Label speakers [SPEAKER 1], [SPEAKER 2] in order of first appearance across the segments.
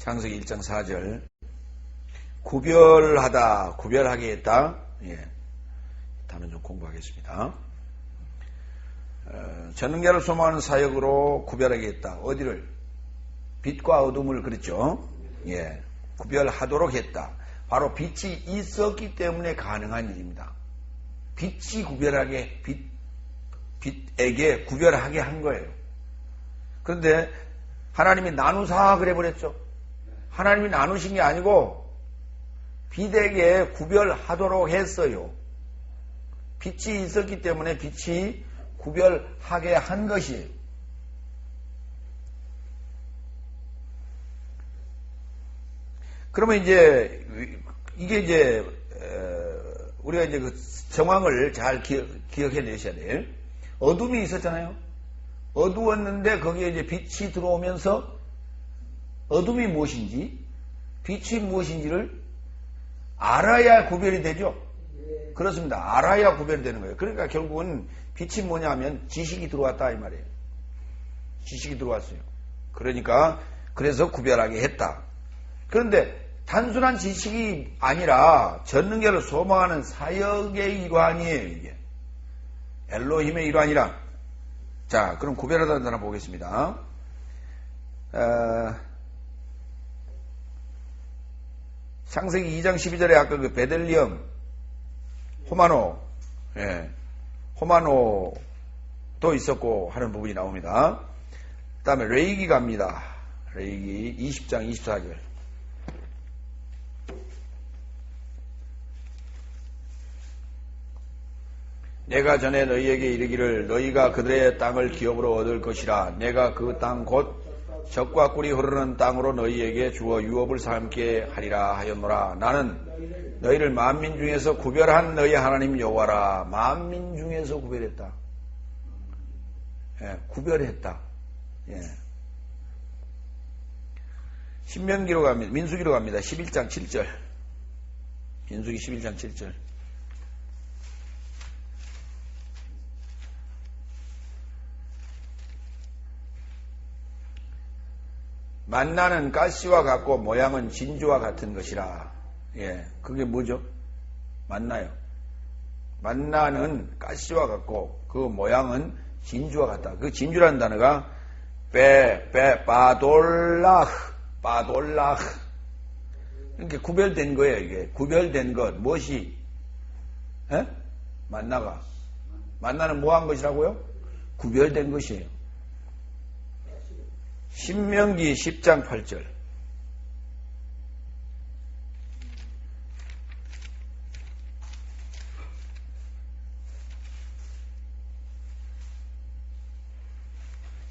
[SPEAKER 1] 창세기 1장 4절. 구별하다, 구별하게 했다. 예. 단어 좀 공부하겠습니다. 전능자를 소망하는 사역으로 구별하게 했다. 어디를? 빛과 어둠을 그랬죠. 예. 구별하도록 했다. 바로 빛이 있었기 때문에 가능한 일입니다. 빛이 구별하게, 빛에게 구별하게 한 거예요. 그런데 하나님이 나누사 그래 버렸죠. 하나님이 나누신 게 아니고 빛에게 구별하도록 했어요. 빛이 있었기 때문에 빛이 구별하게 한 것이에요. 그러면 이제 이게 이제 우리가 이제 그 정황을 잘 기억해 내셔야 돼요. 어둠이 있었잖아요. 어두웠는데 거기에 이제 빛이 들어오면서 어둠이 무엇인지, 빛이 무엇인지를 알아야 구별이 되죠. 그렇습니다. 알아야 구별이 되는 거예요. 그러니까 결국은 빛이 뭐냐 하면 지식이 들어왔다 이 말이에요. 지식이 들어왔어요. 그러니까 그래서 구별하게 했다. 그런데 단순한 지식이 아니라 전능자를 소망하는 사역의 일환이에요. 이게 엘로힘의 일환이라. 자, 그럼 구별하다는 단어 보겠습니다. 창세기 2장 12절에 아까 그 베들리엄 호마노, 예, 호마노도 있었고 하는 부분이 나옵니다. 그 다음에 레이기 갑니다. 레이기 20장 24절. 내가 전에 너희에게 이르기를 너희가 그들의 땅을 기업으로 얻을 것이라. 내가 그 땅 곧 젖과 꿀이 흐르는 땅으로 너희에게 주어 유업을 삼게 하리라 하였노라. 나는 너희를 만민 중에서 구별한 너희 하나님 여호와라. 만민 중에서 구별했다. 예, 구별했다. 예. 신명기로 갑니다. 민수기로 갑니다. 11장 7절. 민수기 11장 7절. 만나는 가시와 같고 모양은 진주와 같은 것이라. 예, 그게 뭐죠? 만나요. 만나는 가시와 같고 그 모양은 진주와 같다. 그 진주라는 단어가 바돌라흐. 이렇게 구별된 거예요. 이게 구별된 것. 무엇이? 에? 만나는 뭐한 것이라고요? 구별된 것이에요. 신명기 10장 8절.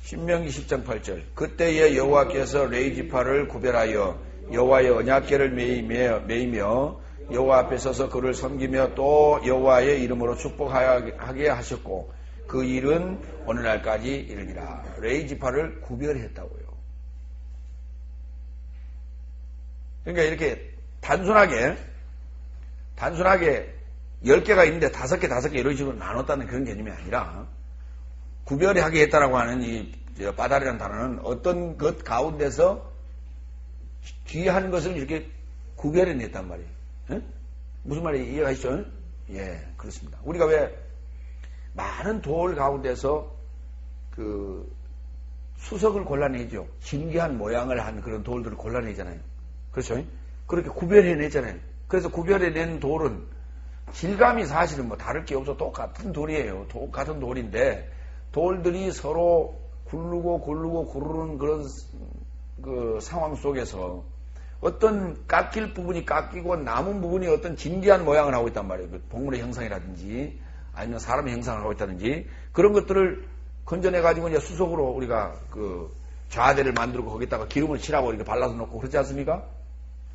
[SPEAKER 1] 신명기 10장 8절. 그때에 여호와께서 레이지파를 구별하여 여호와의 언약궤를 매이며 여호와 앞에 서서 그를 섬기며 또 여호와의 이름으로 축복하게 하셨고 그 일은 오늘날까지 이르리라. 레이지파를 구별했다고요. 그러니까 이렇게 단순하게 10개가 있는데 5개 이런 식으로 나눴다는 그런 개념이 아니라 구별하게 했다라고 하는 이 바달이라는 단어는 어떤 것 가운데서 귀한 것을 이렇게 구별해냈단 말이에요. 에? 무슨 말인지 이해가시죠? 예, 그렇습니다. 우리가 왜 많은 돌 가운데서 그 수석을 골라내죠. 신기한 모양을 한 그런 돌들을 골라내잖아요. 그렇죠? 그렇게 구별해내잖아요. 그래서 구별해낸 돌은 질감이 사실은 뭐 다를 게 없어. 똑같은 돌이에요. 똑같은 돌인데 돌들이 서로 구르는 그런 그 상황 속에서 어떤 깎일 부분이 깎이고 남은 부분이 어떤 진기한 모양을 하고 있단 말이에요. 그 동물의 형상이라든지 아니면 사람의 형상을 하고 있다든지 그런 것들을 건져내가지고 이제 수속으로 우리가 그 좌대를 만들고 거기다가 기름을 칠하고 이렇게 발라서 놓고 그렇지 않습니까?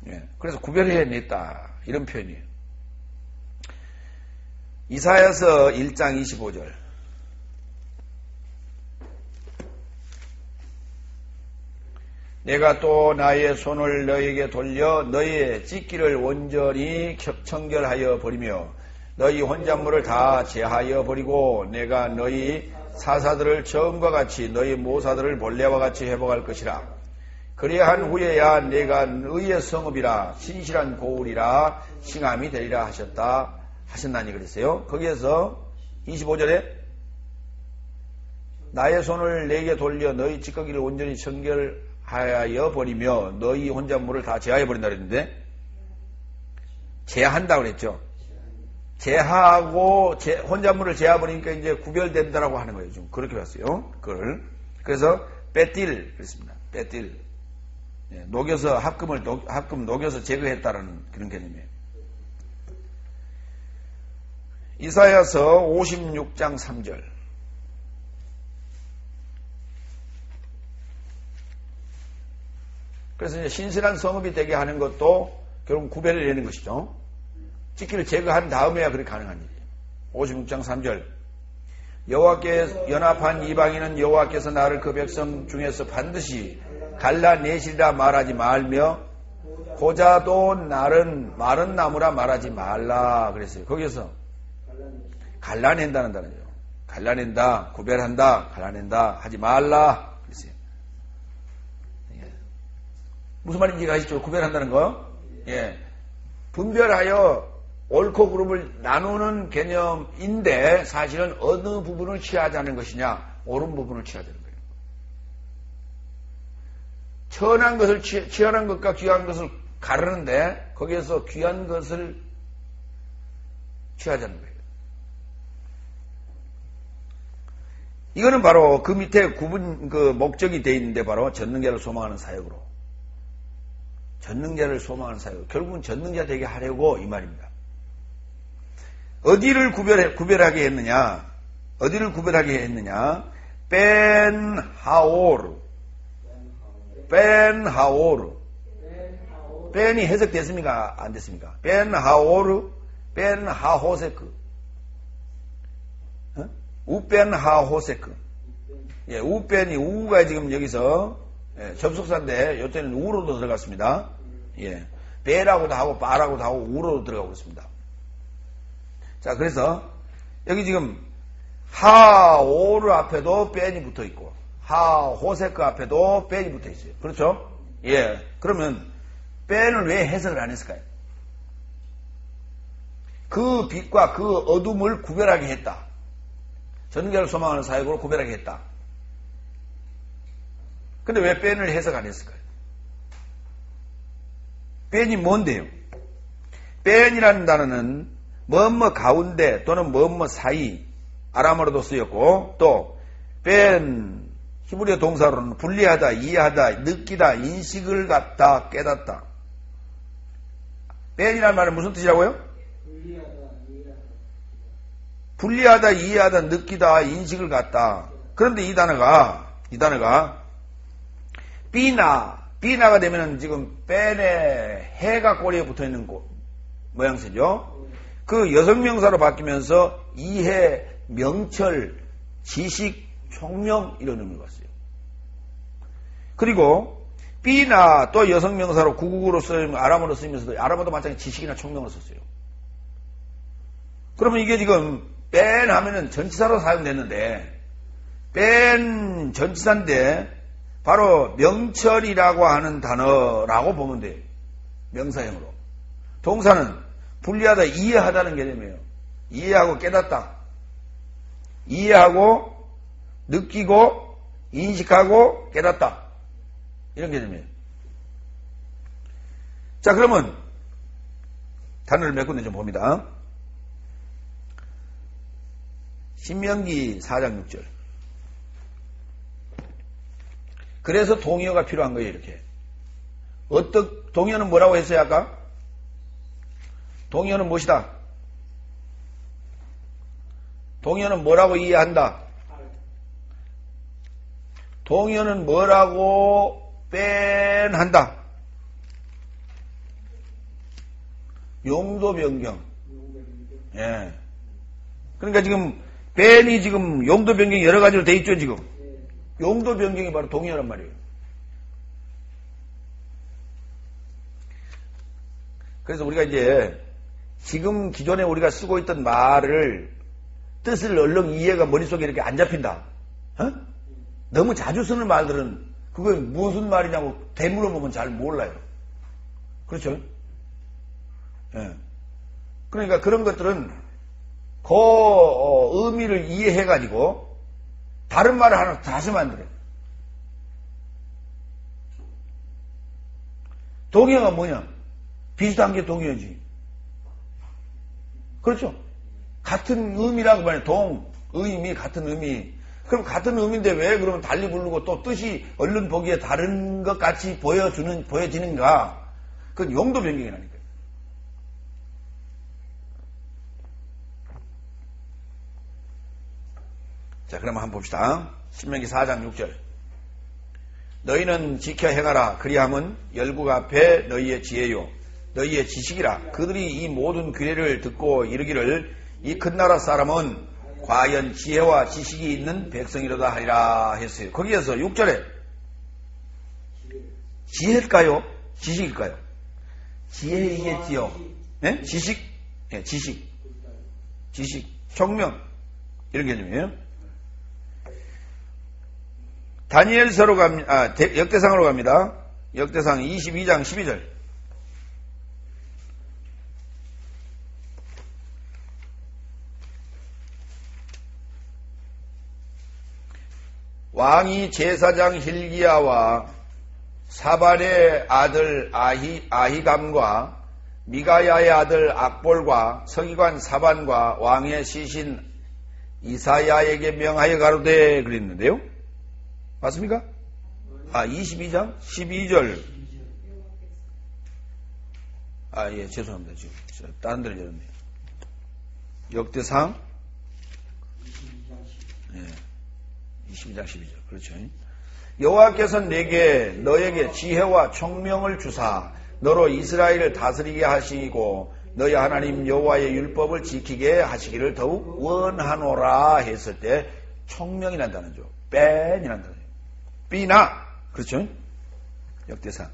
[SPEAKER 1] 예. 그래서 구별해냈다. 이런 표현이에요. 이사야서 1장 25절. 내가 또 나의 손을 너희에게 돌려 너희의 찢기를 온전히 청결하여 버리며 너희 혼잣물을 다 제하여 버리고 내가 너희 사사들을 처음과 같이 너희 모사들을 본래와 같이 회복할 것이라. 그리한 후에야 내가 너희의 성읍이라 신실한 고울이라 칭함이 되리라 하셨나니 그랬어요. 거기에서 25절에 나의 손을 내게 돌려 너희 찌꺼기를 온전히 청결하여 버리며 너희 혼잣물을 다 제하여 버린다 그랬는데 제한다 그랬죠. 제하고 혼잣물을 제하버리니까 이제 구별된다라고 하는 거예요. 좀 그렇게 봤어요. 그걸 그래서 빼딜 그랬습니다. 빼딜 녹여서 합금 녹여서 제거했다라는 그런 개념이에요. 이사야서 56장 3절. 그래서 이제 신실한 성읍이 되게 하는 것도 결국 구별을 내는 것이죠. 찌기를 제거한 다음에야 그렇게 가능한 일이에요. 56장 3절. 여호와께 연합한 이방인은 여호와께서 나를 그 백성 중에서 반드시 갈라내시리라 말하지 말며 고자도 나른 마른 나무라 말하지 말라 그랬어요. 거기서 갈라낸다는 단어죠. 갈라낸다, 구별한다, 갈라낸다 하지 말라 그랬어요. 무슨 말인지 아시죠? 구별한다는 거. 예. 분별하여 옳고 그름을 나누는 개념인데 사실은 어느 부분을 취하자는 것이냐? 옳은 부분을 취하자는 거예요. 천한 것을 취하는 것과 귀한 것을 가르는데 거기에서 귀한 것을 취하자는 거예요. 이거는 바로 그 밑에 구분 목적이 되어 있는데 바로 전능자를 소망하는 사역으로. 전능자를 소망하는 사역. 결국은 전능자 되게 하려고 이 말입니다. 어디를 구별하게 했느냐? 어디를 구별하게 했느냐? 벤하오르. 벤이 해석됐습니까? 안 됐습니까? 벤하오르, 벤하호세크. 우벤하호세크. 예, 우벤이 우가 지금 여기서 접속사인데 요때는 우로도 들어갔습니다. 예, 베라고도 하고 바라고도 하고 우로도 들어가고 있습니다. 자, 그래서 여기 지금 하오르 앞에도 벤이 붙어 있고 하호세크 앞에도 벤이 붙어 있어요. 그렇죠? 예. 그러면 벤을 왜 해석을 안 했을까요? 그 빛과 그 어둠을 구별하게 했다. 전능자를 소망하는 사역으로 구별하게 했다. 근데 왜 벤을 해석 안 했을까요? 벤이 뭔데요? 벤이라는 단어는 뭐뭐 가운데 또는 뭐뭐 사이 아람어로도 쓰였고 또 벤 히브리어 동사로는 분리하다, 이해하다, 느끼다, 인식을 갖다, 깨닫다. 벤이라는 말은 무슨 뜻이라고요? 분리하다, 이해하다, 느끼다, 인식을 갖다. 그런데 이 단어가 비나가 되면은 지금 벤의 해가 꼬리에 붙어 있는 모양새죠. 그 여성명사로 바뀌면서 이해, 명철, 지식, 총명 이런 의미가 왔어요. 그리고 비나 또 여성명사로 구국으로 쓰이면 아람어로 쓰이면서도 아람어도 마찬가지 지식이나 총명으로 썼어요. 그러면 이게 지금 벤 하면은 전치사로 사용됐는데 벤 전치사인데 바로 명철이라고 하는 단어라고 보면 돼요. 명사형으로. 동사는 분리하다, 이해하다는 개념이에요. 이해하고 깨닫다. 이해하고 느끼고 인식하고 깨닫다. 이런 개념이에요. 자, 그러면 단어를 몇 군데 좀 봅니다. 신명기 4장 6절. 그래서 동의어가 필요한 거예요, 이렇게. 동의어는 뭐라고 했어요, 아까? 동의어는 무엇이다? 동의어는 뭐라고 이해한다? 동의어는 뭐라고 뺀한다? 용도 변경. 예. 그러니까 지금 뺀이 지금 용도 변경이 여러 가지로 돼 있죠, 지금. 용도 변경이 바로 동의어란 말이에요. 그래서 우리가 이제 지금 기존에 우리가 쓰고 있던 말을 뜻을 얼른 이해가 머릿속에 이렇게 안 잡힌다. 어? 너무 자주 쓰는 말들은 그거 무슨 말이냐고 되물어보면 잘 몰라요. 그렇죠? 예. 그러니까 그런 것들은 그 의미를 이해해가지고 다른 말을 하나 다시 만들어요. 동의어가 뭐냐? 비슷한 게 동의어지. 그렇죠? 같은 의미라고 말해요. 의미, 같은 의미. 그럼 같은 의미인데 왜 그러면 달리 부르고 또 뜻이 얼른 보기에 다른 것 같이 보여지는가? 그건 용도 변경이라니까요. 자, 그럼 한번 봅시다. 신명기 4장 6절. 너희는 지켜 행하라. 그리함은 열국 앞에 너희의 지혜요 너희의 지식이라. 그들이 이 모든 규례를 듣고 이르기를 이 큰 나라 사람은 과연 지혜와 지식이 있는 백성이로다 하리라 했어요. 거기에서 6절에 지혜일까요? 지식일까요? 지혜이겠지요. 네? 지식? 네, 지식. 총명. 이런 개념이에요. 다니엘서로 갑니다. 역대상으로 갑니다. 역대상 22장 12절. 왕이 제사장 hil기야와 사발의 아들 아히감과 미가야의 아들 악볼과 서기관 사반과 왕의 시신 이사야에게 명하여 가로되 그랬는데요. 맞습니까? 22장 12절. 예, 죄송합니다. 지금 다른 데를 열었네요. 역대상 22장 12절. 그렇죠. 여호와께서는 내게 너에게 지혜와 총명을 주사 너로 이스라엘을 다스리게 하시고 너희 하나님 여호와의 율법을 지키게 하시기를 더욱 원하노라 했을 때 총명이라는 단어죠. 뺀이라는 단어예요. 삐나. 그렇죠. 역대상.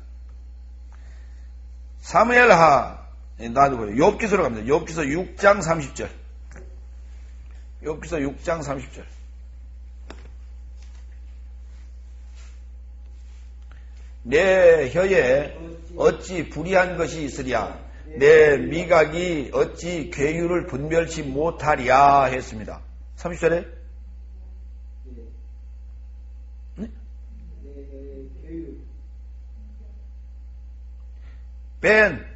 [SPEAKER 1] 사무엘하. 놔두고요. 욥기서로 갑니다. 욥기서 6장 30절. 욥기서 6장 30절. 내 혀에 어찌 불의한 것이 있으랴. 내 미각이 어찌 괴유를 분별치 못하랴 했습니다. 30절에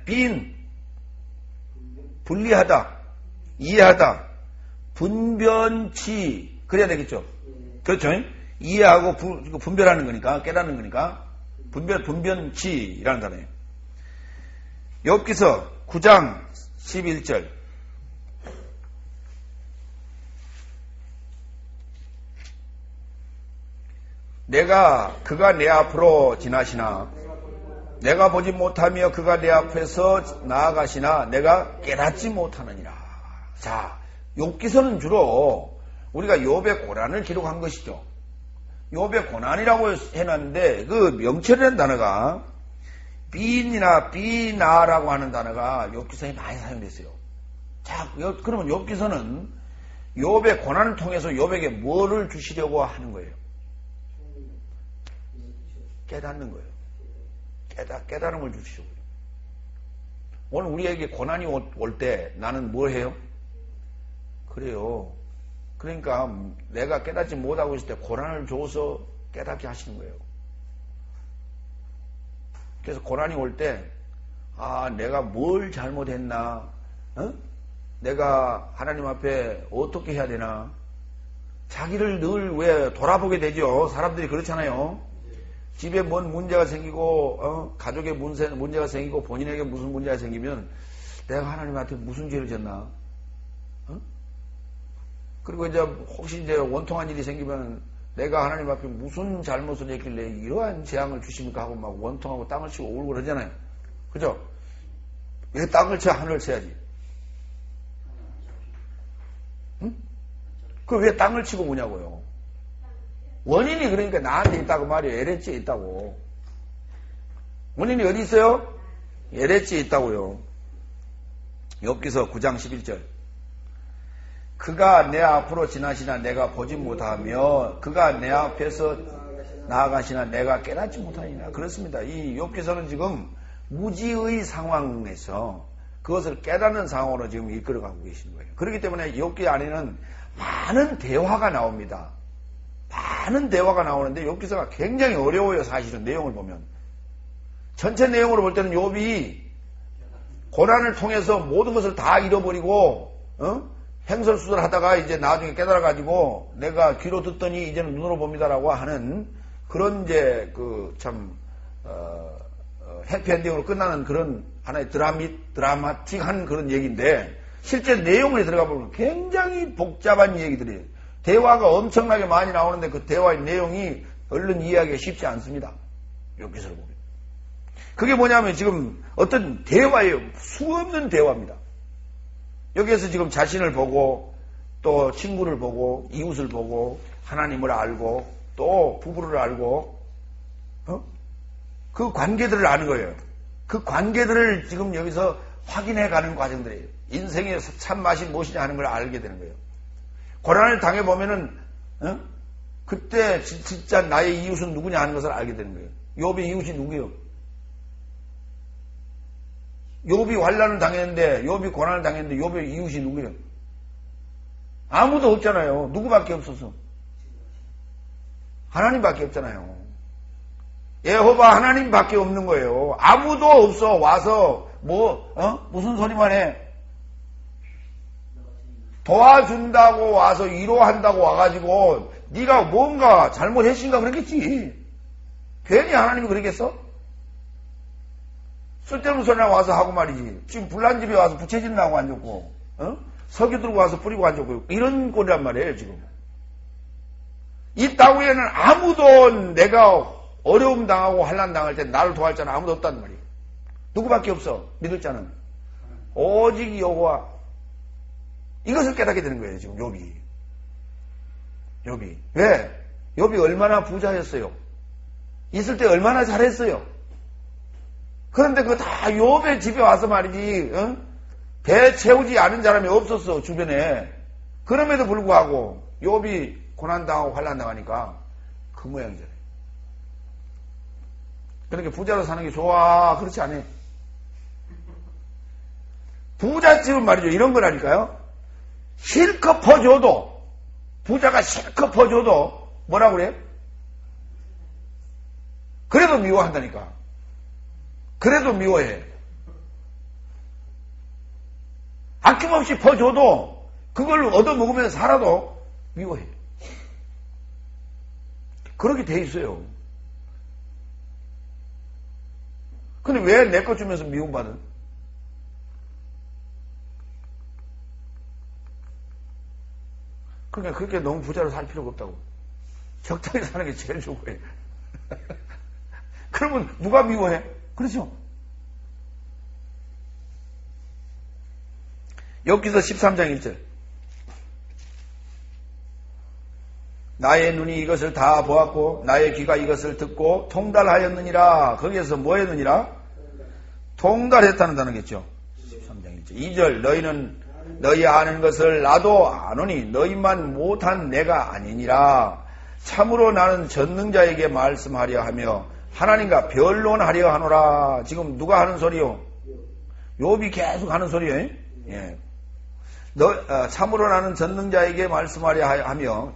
[SPEAKER 1] 빈, 분리하다, 이해하다, 분변치, 그래야 되겠죠? 그렇죠? 이해하고 분별하는 거니까, 깨닫는 거니까, 분변치라는 단어예요. 욥기서 9장 11절. 그가 내 앞으로 지나시나, 내가 보지 못하며 그가 내 앞에서 나아가시나 내가 깨닫지 못하느니라. 자, 욥기서는 주로 우리가 욥의 고난을 기록한 것이죠. 욥의 고난이라고 해놨는데 그 명철이라는 단어가 빈이나 비나라고 하는 단어가 욥기서에 많이 사용됐어요. 자, 그러면 욥기서는 욥의 고난을 통해서 욥에게 뭐를 주시려고 하는 거예요? 깨닫는 거예요. 깨달음을 주시려고요. 오늘 우리에게 고난이 올 때 나는 뭘 해요? 그래요. 그러니까 내가 깨닫지 못하고 있을 때 고난을 줘서 깨닫게 하시는 거예요. 그래서 고난이 올 때, 내가 뭘 잘못했나? 내가 하나님 앞에 어떻게 해야 되나? 자기를 늘 왜 돌아보게 되죠? 사람들이 그렇잖아요. 집에 뭔 문제가 생기고, 가족에 문제가 생기고, 본인에게 무슨 문제가 생기면, 내가 하나님한테 무슨 죄를 졌나? 그리고 이제, 혹시 이제 원통한 일이 생기면, 내가 하나님 앞에 무슨 잘못을 했길래 이러한 재앙을 주십니까? 하고 막 원통하고 땅을 치고 울고 그러잖아요. 그죠? 왜 땅을 쳐 하늘을 쳐야지? 그 왜 땅을 치고 우냐고요? 원인이 그러니까 나한테 있다고 말이에요. 에레치에 있다고. 원인이 어디 있어요? 에레치에 있다고요. 욥기서 9장 11절. 그가 내 앞으로 지나시나 내가 보지 못하며 그가 내 앞에서 나아가시나 내가 깨닫지 못하니라. 그렇습니다. 이 욥기서는 지금 무지의 상황에서 그것을 깨닫는 상황으로 지금 이끌어가고 계시는 거예요. 그렇기 때문에 욥기 안에는 많은 대화가 나옵니다. 많은 대화가 나오는데 욥기서가 굉장히 어려워요. 사실은 내용을 보면. 전체 내용으로 볼 때는 욥이 고난을 통해서 모든 것을 다 잃어버리고 행설수설하다가 이제 나중에 깨달아가지고 내가 귀로 듣더니 이제는 눈으로 봅니다라고 하는 그런 이제 그 참 해피엔딩으로 끝나는 그런 하나의 드라마틱한 그런 얘기인데 실제 내용에 들어가 보면 굉장히 복잡한 얘기들이에요. 대화가 엄청나게 많이 나오는데 그 대화의 내용이 얼른 이해하기가 쉽지 않습니다. 욥기서를 보면. 그게 뭐냐면 지금 어떤 대화예요. 수없는 대화입니다. 여기에서 지금 자신을 보고 또 친구를 보고 이웃을 보고 하나님을 알고 또 부부를 알고 그 관계들을 아는 거예요. 그 관계들을 지금 여기서 확인해 가는 과정들이에요. 인생에서 참맛이 무엇이냐 하는 걸 알게 되는 거예요. 고난을 당해보면은 그때 진짜 나의 이웃은 누구냐 하는 것을 알게 되는 거예요. 욥의 이웃이 누구예요? 욥이 환난을 당했는데 욥이 고난을 당했는데 욥의 이웃이 누구예요? 아무도 없잖아요. 누구밖에 없어서 하나님밖에 없잖아요. 여호와 하나님밖에 없는 거예요. 아무도 없어. 와서 무슨 소리만 해? 도와준다고 와서 위로한다고 와가지고 네가 뭔가 잘못했으니까 그랬겠지. 괜히 하나님이 그러겠어? 쓸데없는 소리나 와서 하고 말이지. 지금 불난 집에 와서 부채질 나고 앉았고 석유 들고 와서 뿌리고 앉았고 이런 꼴이란 말이에요. 지금 이 땅 위에는 아무도 내가 어려움 당하고 환난 당할 때 나를 도와줄 자는 아무도 없단 말이에요. 누구밖에 없어. 믿을 자는 오직 여호와. 이것을 깨닫게 되는 거예요. 지금 욥이. 왜? 욥이 얼마나 부자였어요. 있을 때 얼마나 잘했어요. 그런데 그거 다 욥의 집에 와서 말이지 배 채우지 않은 사람이 없었어. 주변에. 그럼에도 불구하고 욥이 고난당하고 환난당하니까 그 모양이잖아요. 그러니까 부자로 사는 게 좋아. 그렇지 않아요. 부잣집은 말이죠. 이런 거라니까요. 실컷 퍼줘도 부자가 실컷 퍼줘도 뭐라고 그래요? 그래도 미워한다니까. 그래도 미워해. 아낌없이 퍼줘도 그걸 얻어먹으면서 살아도 미워해. 그렇게 돼 있어요. 근데 왜 내 것 주면서 미움받은? 그러니까 그렇게 너무 부자로 살 필요가 없다고. 적당히 사는 게 제일 좋은 거예요. 그러면 누가 미워해? 그렇죠? 욥기서 13장 1절. 나의 눈이 이것을 다 보았고 나의 귀가 이것을 듣고 통달하였느니라. 거기에서 뭐 했느니라? 통달했다는 단어겠죠. 13장 1절. 2절. 너희는 너희 아는 것을 나도 아노니 너희만 못한 내가 아니니라. 참으로 나는 전능자에게 말씀하려 하며 하나님과 변론하려 하노라. 지금 누가 하는 소리요? 욥이 계속 하는 소리예요. 예. 참으로 나는 전능자에게 말씀하려 하며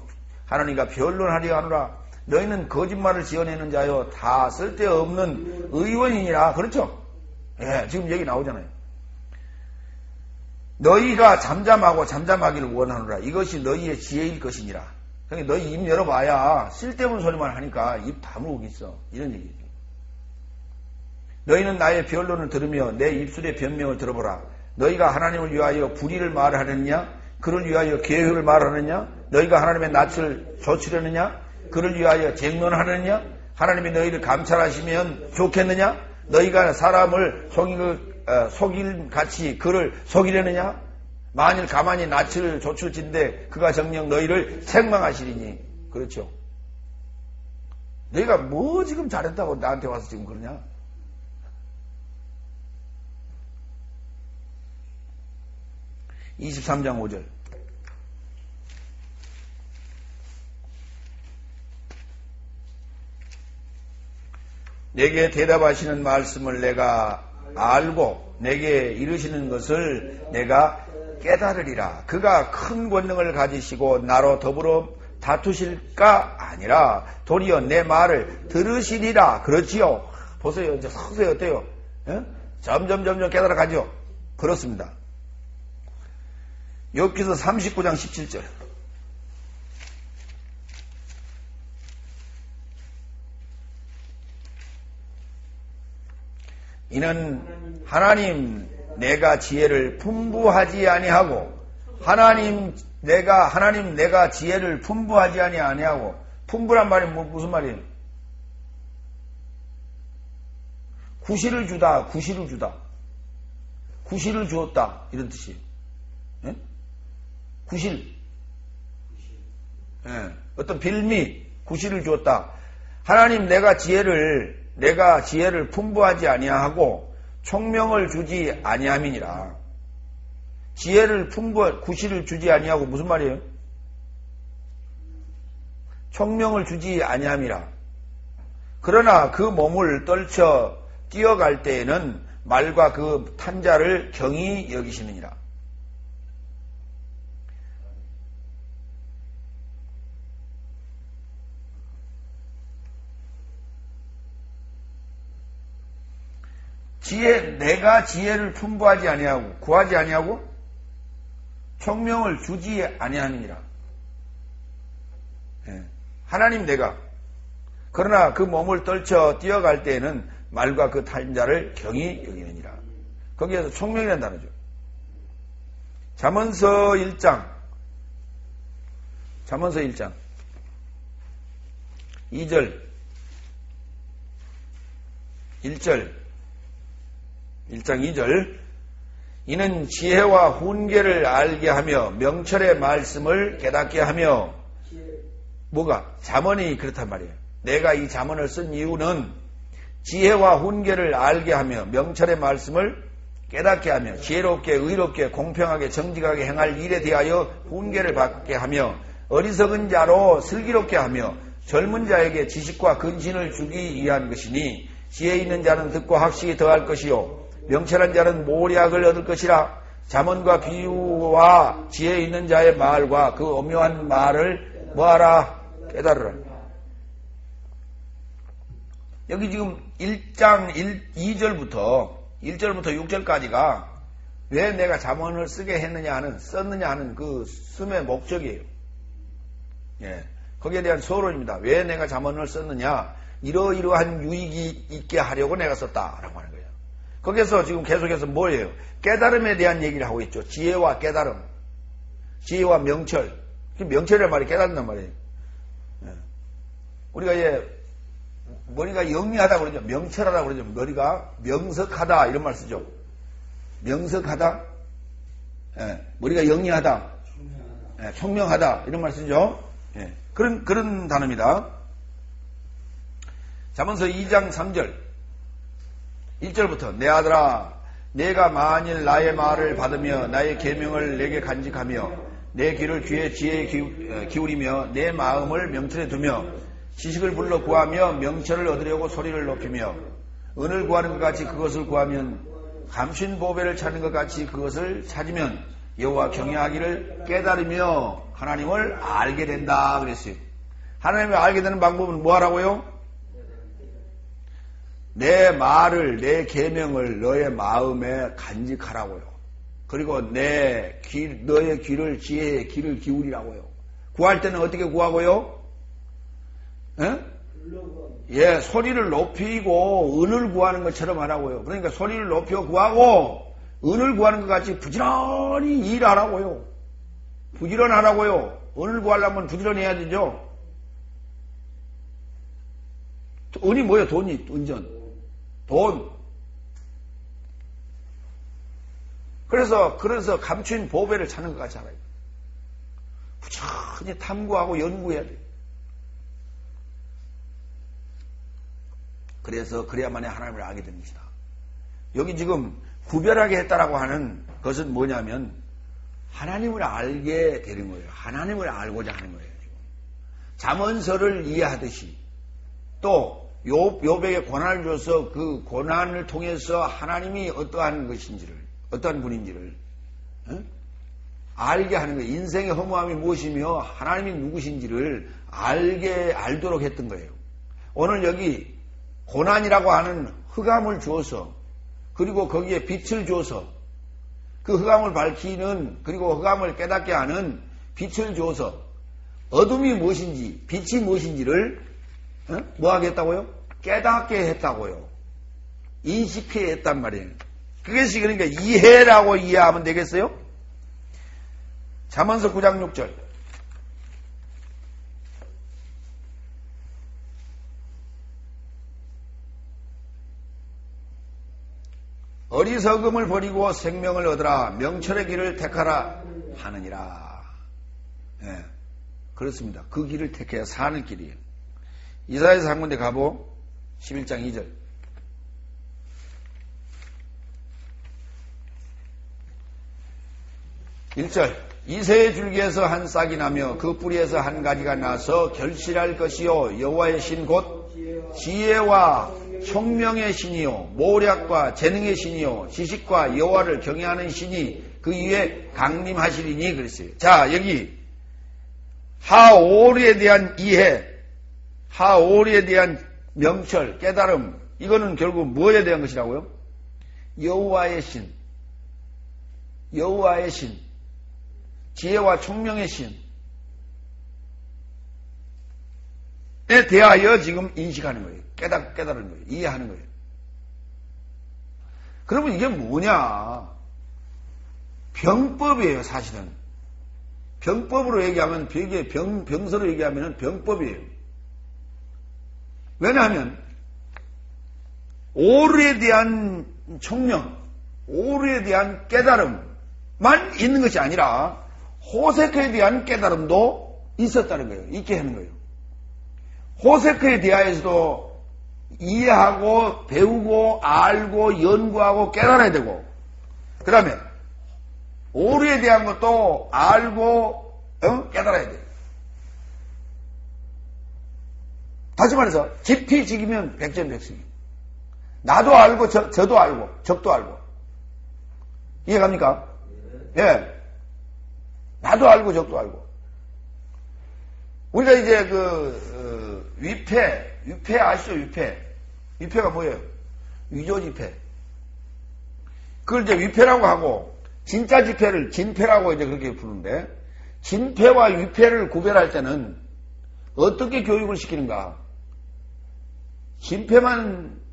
[SPEAKER 1] 하나님과 변론하려 하노라. 너희는 거짓말을 지어내는 자여 다 쓸데없는 의원이니라. 그렇죠? 예, 지금 얘기 나오잖아요. 너희가 잠잠하고 잠잠하기를 원하노라. 이것이 너희의 지혜일 것이니라. 그러니까 너희 입 열어봐야 쓸데없는 소리만 하니까 입 다물고 있어. 이런 얘기죠. 너희는 나의 변론을 들으며 내 입술의 변명을 들어보라. 너희가 하나님을 위하여 불의를 말하느냐? 그를 위하여 계획을 말하느냐? 너희가 하나님의 낯을 조치려느냐? 그를 위하여 쟁론하느냐? 하나님이 너희를 감찰하시면 좋겠느냐? 너희가 사람을 속일같이 그를 속이려느냐? 만일 가만히 낯을 조출진데 그가 정녕 너희를 책망하시리니. 그렇죠. 너희가 뭐 지금 잘했다고 나한테 와서 지금 그러냐? (23장 5절) 내게 대답하시는 말씀을 내가 알고 내게 이르시는 것을 내가 깨달으리라. 그가 큰 권능을 가지시고 나로 더불어 다투실까 아니라 도리어 내 말을 들으시리라. 그렇지요. 보세요. 이제 서서히 어때요? 점점 깨달아가죠. 그렇습니다. 욥기서 39장 17절. 이는 하나님 내가 지혜를 풍부하지 아니하고 하나님 내가 지혜를 풍부하지 아니하고 풍부란 말이 무슨 말이에요? 구실을 주다. 구실을 주었다. 이런 뜻이에요. 예? 구실. 예. 어떤 빌미, 구실을 주었다. 하나님 내가 지혜를 풍부하지 아니하고 총명을 주지 아니함이니라. 지혜를 구실을 주지 아니하고 무슨 말이에요? 총명을 주지 아니함이라. 그러나 그 몸을 떨쳐 뛰어갈 때에는 말과 그 탄자를 경히 여기시느니라. 내가 지혜를 풍부하지 아니하고 구하지 아니하고 총명을 주지 아니하느니라. 하나님 내가 그러나 그 몸을 떨쳐 뛰어갈 때에는 말과 그 탄자를 경히 여기느니라. 거기에서 총명이라는 단어죠. 잠언서 1장 2절 1장 2절 이는 지혜와 훈계를 알게 하며 명철의 말씀을 깨닫게 하며 뭐가? 잠언이 그렇단 말이에요. 내가 이 잠언을 쓴 이유는 지혜와 훈계를 알게 하며 명철의 말씀을 깨닫게 하며 지혜롭게 의롭게 공평하게 정직하게 행할 일에 대하여 훈계를 받게 하며 어리석은 자로 슬기롭게 하며 젊은 자에게 지식과 근신을 주기 위한 것이니 지혜 있는 자는 듣고 학식이 더할 것이요 명철한 자는 모략을 얻을 것이라. 잠언과 비유와 지혜 있는 자의 말과 그 오묘한 말을 뭐하라? 깨달으라. 여기 지금 1장 2절부터 6절까지가 왜 내가 잠언을 썼느냐 하는 그 숨의 목적이에요. 예. 거기에 대한 서론입니다. 왜 내가 잠언을 썼느냐? 이러이러한 유익이 있게 하려고 내가 썼다라고 하는 거예요. 거기서 지금 계속해서 뭐예요? 깨달음에 대한 얘기를 하고 있죠. 지혜와 깨달음. 지혜와 명철. 명철이란 말이 깨닫는단 말이에요. 우리가 머리가 영리하다 그러죠. 명철하다 그러죠. 머리가 명석하다 이런 말 쓰죠. 명석하다. 머리가 영리하다. 총명하다 이런 말 쓰죠. 그런 단어입니다. 잠언서 2장 3절 1절부터 내 아들아 내가 만일 나의 말을 받으며 나의 계명을 내게 간직하며 내 귀를 귀에 지혜에 기울이며 내 마음을 명철에 두며 지식을 불러 구하며 명철을 얻으려고 소리를 높이며 은을 구하는 것 같이 그것을 구하면 감신 보배를 찾는 것 같이 그것을 찾으면 여호와 경외하기를 깨달으며 하나님을 알게 된다 그랬어요. 하나님을 알게 되는 방법은 뭐 하라고요? 내 말을 내 계명을 너의 마음에 간직하라고요. 그리고 너의 귀를 지혜의 귀를 기울이라고요. 구할 때는 어떻게 구하고요? 소리를 높이고 은을 구하는 것처럼 하라고요. 그러니까 소리를 높여 구하고 은을 구하는 것 같이 부지런히 일하라고요. 부지런하라고요. 은을 구하려면 부지런히 해야 되죠. 은이 뭐예요? 돈이 은전. 돈. 그래서 감추인 보배를 찾는 것 같이 하라요. 부지런히 탐구하고 연구해야 돼요. 그래야만이 하나님을 알게 되는 것이다. 여기 지금 구별하게 했다라고 하는 것은 뭐냐면 하나님을 알게 되는 거예요. 하나님을 알고자 하는 거예요. 지금. 잠언서를 이해하듯이 또 욥에게 고난을 줘서 그 고난을 통해서 하나님이 어떠한 것인지를, 어떠한 분인지를 알게 하는 거예요. 인생의 허무함이 무엇이며 하나님이 누구신지를 알도록 했던 거예요. 오늘 여기 고난이라고 하는 흑암을 주어서, 그리고 거기에 빛을 주어서, 그 흑암을 밝히는, 그리고 흑암을 깨닫게 하는 빛을 주어서 어둠이 무엇인지, 빛이 무엇인지를 뭐 하겠다고요? 깨닫게 했다고요. 인식해 했단 말이에요. 그것이 그러니까 이해라고 이해하면 되겠어요? 잠언서 9장 6절. 어리석음을 버리고 생명을 얻으라. 명철의 길을 택하라 하느니라. 예, 그렇습니다. 그 길을 택해야 사는 길이에요. 이사야서 한 군데 가보. 11장 2절. 1절. 이새의 줄기에서 한 싹이 나며 그 뿌리에서 한 가지가 나서 결실할 것이요 여호와의 신 곧 지혜와 총명의 신이요 모략과 재능의 신이요 지식과 여호와를 경외하는 신이 그 위에 강림하시리니 그랬어요. 자, 여기 하오리에 대한 이해, 하오리에 대한 명철, 깨달음, 이거는 결국 뭐에 대한 것이라고요? 여호와의 신, 여호와의 신, 지혜와 총명의 신에 대하여 지금 인식하는 거예요. 깨달은 거예요. 이해하는 거예요. 그러면 이게 뭐냐? 병법이에요, 사실은. 병법으로 얘기하면, 병서로 얘기하면 병법이에요. 왜냐하면, 오류에 대한 총명, 오류에 대한 깨달음만 있는 것이 아니라, 호세크에 대한 깨달음도 있었다는 거예요. 있게 하는 거예요. 호세크에 대하여서도 이해하고 배우고 알고 연구하고 깨달아야 되고, 그 다음에 오류에 대한 것도 알고 깨달아야 돼요. 다시 말해서 지피지기면 백전백승이에요. 나도 알고 저도 알고 적도 알고. 이해갑니까? 예. 나도 알고 적도 알고. 우리가 이제 위패 아시죠? 위패가 뭐예요? 위조지패. 그걸 이제 위패라고 하고, 진짜 지패를 진패라고 이제 그렇게 부르는데, 진패와 위패를 구별할 때는 어떻게 교육을 시키는가?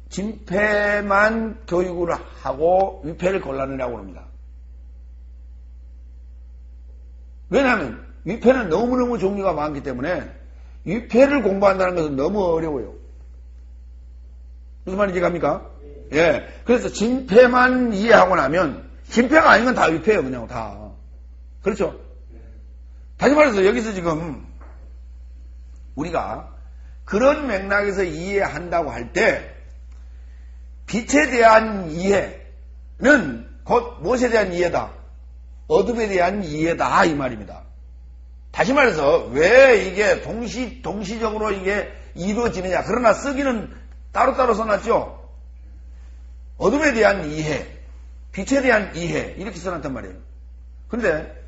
[SPEAKER 1] 진패만 교육을 하고 위패를 골라내라고 합니다. 왜냐하면 위패는 너무너무 종류가 많기 때문에 위패를 공부한다는 것은 너무 어려워요. 무슨 말인지 갑니까? 예. 그래서 진패만 이해하고 나면 진패가 아닌 건 다 위패예요. 그냥 다. 그렇죠? 다시 말해서 여기서 지금 우리가 그런 맥락에서 이해한다고 할 때 빛에 대한 이해는 곧 무엇에 대한 이해다? 어둠에 대한 이해다 이 말입니다. 다시 말해서 왜 이게 동시적으로 이게 이루어지느냐. 그러나 쓰기는 따로따로 써놨죠. 어둠에 대한 이해, 빛에 대한 이해 이렇게 써놨단 말이에요. 그런데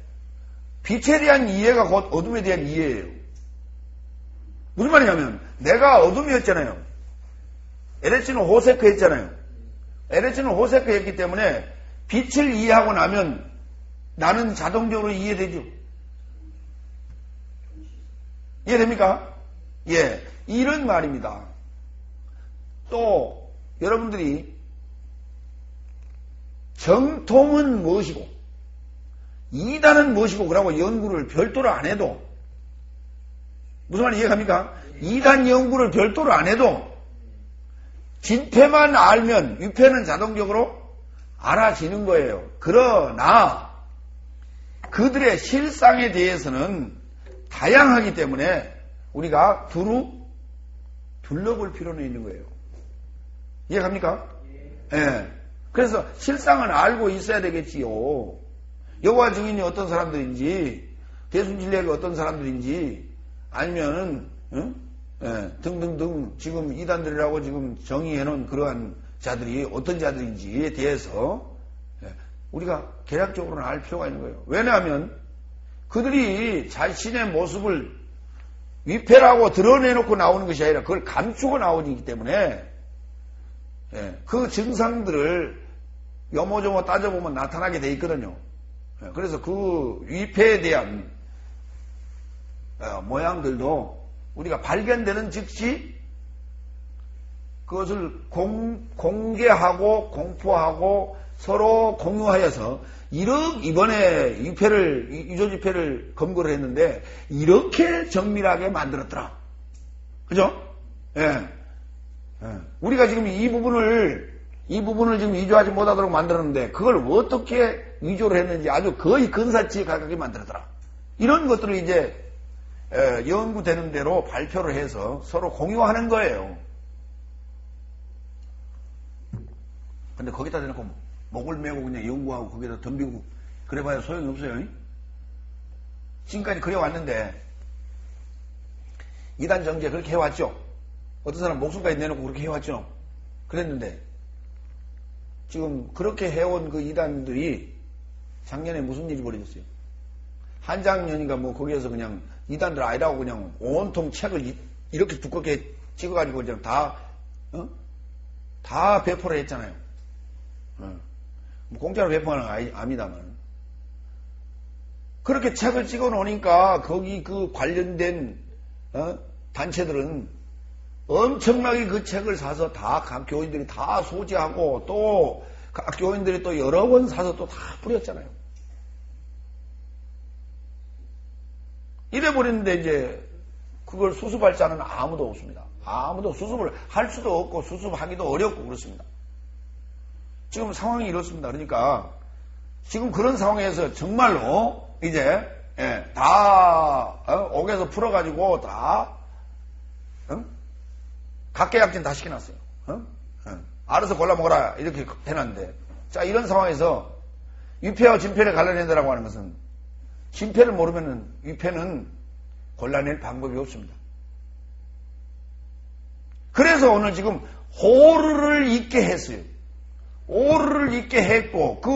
[SPEAKER 1] 빛에 대한 이해가 곧 어둠에 대한 이해예요. 무슨 말이냐면 내가 어둠이었잖아요. 에레츠는 호세크 했잖아요. 에레츠는 호세크 했기 때문에 빛을 이해하고 나면 나는 자동적으로 이해되죠. 이해됩니까? 예, 이런 말입니다. 또 여러분들이 정통은 무엇이고 이단은 무엇이고 그러고 연구를 별도로 안 해도 무슨 말인지 이해갑니까? 이단 연구를 별도로 안 해도 진패만 알면 위패는 자동적으로 알아지는 거예요. 그러나 그들의 실상에 대해서는 다양하기 때문에 우리가 두루 둘러볼 필요는 있는 거예요. 이해갑니까? 예. 그래서 실상은 알고 있어야 되겠지요. 여호와 증인이 어떤 사람들인지, 대순진리학이 어떤 사람들인지, 아니면은 등등등 지금 이단들이라고 지금 정의해놓은 그러한 자들이 어떤 자들인지에 대해서 우리가 개략적으로는 알 필요가 있는 거예요. 왜냐하면 그들이 자신의 모습을 위패라고 드러내놓고 나오는 것이 아니라 그걸 감추고 나오기 때문에 그 증상들을 요모조모 따져보면 나타나게 돼 있거든요. 그래서 그 위패에 대한 모양들도 우리가 발견되는 즉시 그것을 공개하고 공포하고 서로 공유하여서 이번에 위조 집회를 검거를 했는데 이렇게 정밀하게 만들었더라. 그죠? 우리가 지금 이 부분을 지금 위조하지 못하도록 만들었는데 그걸 어떻게 위조를 했는지 아주 거의 근사치에 가깝게 만들었더라. 이런 것들을 이제 연구되는 대로 발표를 해서 서로 공유하는 거예요. 근데 거기다 대놓고 목을 메고 그냥 연구하고 거기다 덤비고 그래봐야 소용이 없어요. 지금까지 그래왔는데 이단 정제 그렇게 해왔죠. 어떤 사람 목숨까지 내놓고 그렇게 해왔죠. 그랬는데 지금 그렇게 해온 그 이단들이 작년에 무슨 일이 벌어졌어요? 한장년인가 뭐 거기에서 그냥 이단들 아니라고 그냥 온통 책을 이렇게 두껍게 찍어가지고 그냥 다 배포를 했잖아요. 공짜로 배포하는 건 아닙니다만. 그렇게 책을 찍어 놓으니까 거기 그 관련된 단체들은 엄청나게 그 책을 사서 다 각 교인들이 다 소지하고 또 각 교인들이 또 여러 번 사서 또 다 뿌렸잖아요. 이래 버리는데 이제 그걸 수습할 자는 아무도 없습니다. 아무도 수습을 할 수도 없고 수습하기도 어렵고 그렇습니다. 지금 상황이 이렇습니다. 그러니까 지금 그런 상황에서 정말로 이제 다 옥에서 풀어가지고 다 각계약진 다 시켜놨어요. 알아서 골라먹어라 이렇게 해놨는데 자 이런 상황에서 위패와 진패를 갈라낸다라고 하는 것은 진패를 모르면은 위패는 골라낼 방법이 없습니다. 그래서 오늘 지금 오르를 잊게 했어요. 오르를 잊게 했고 그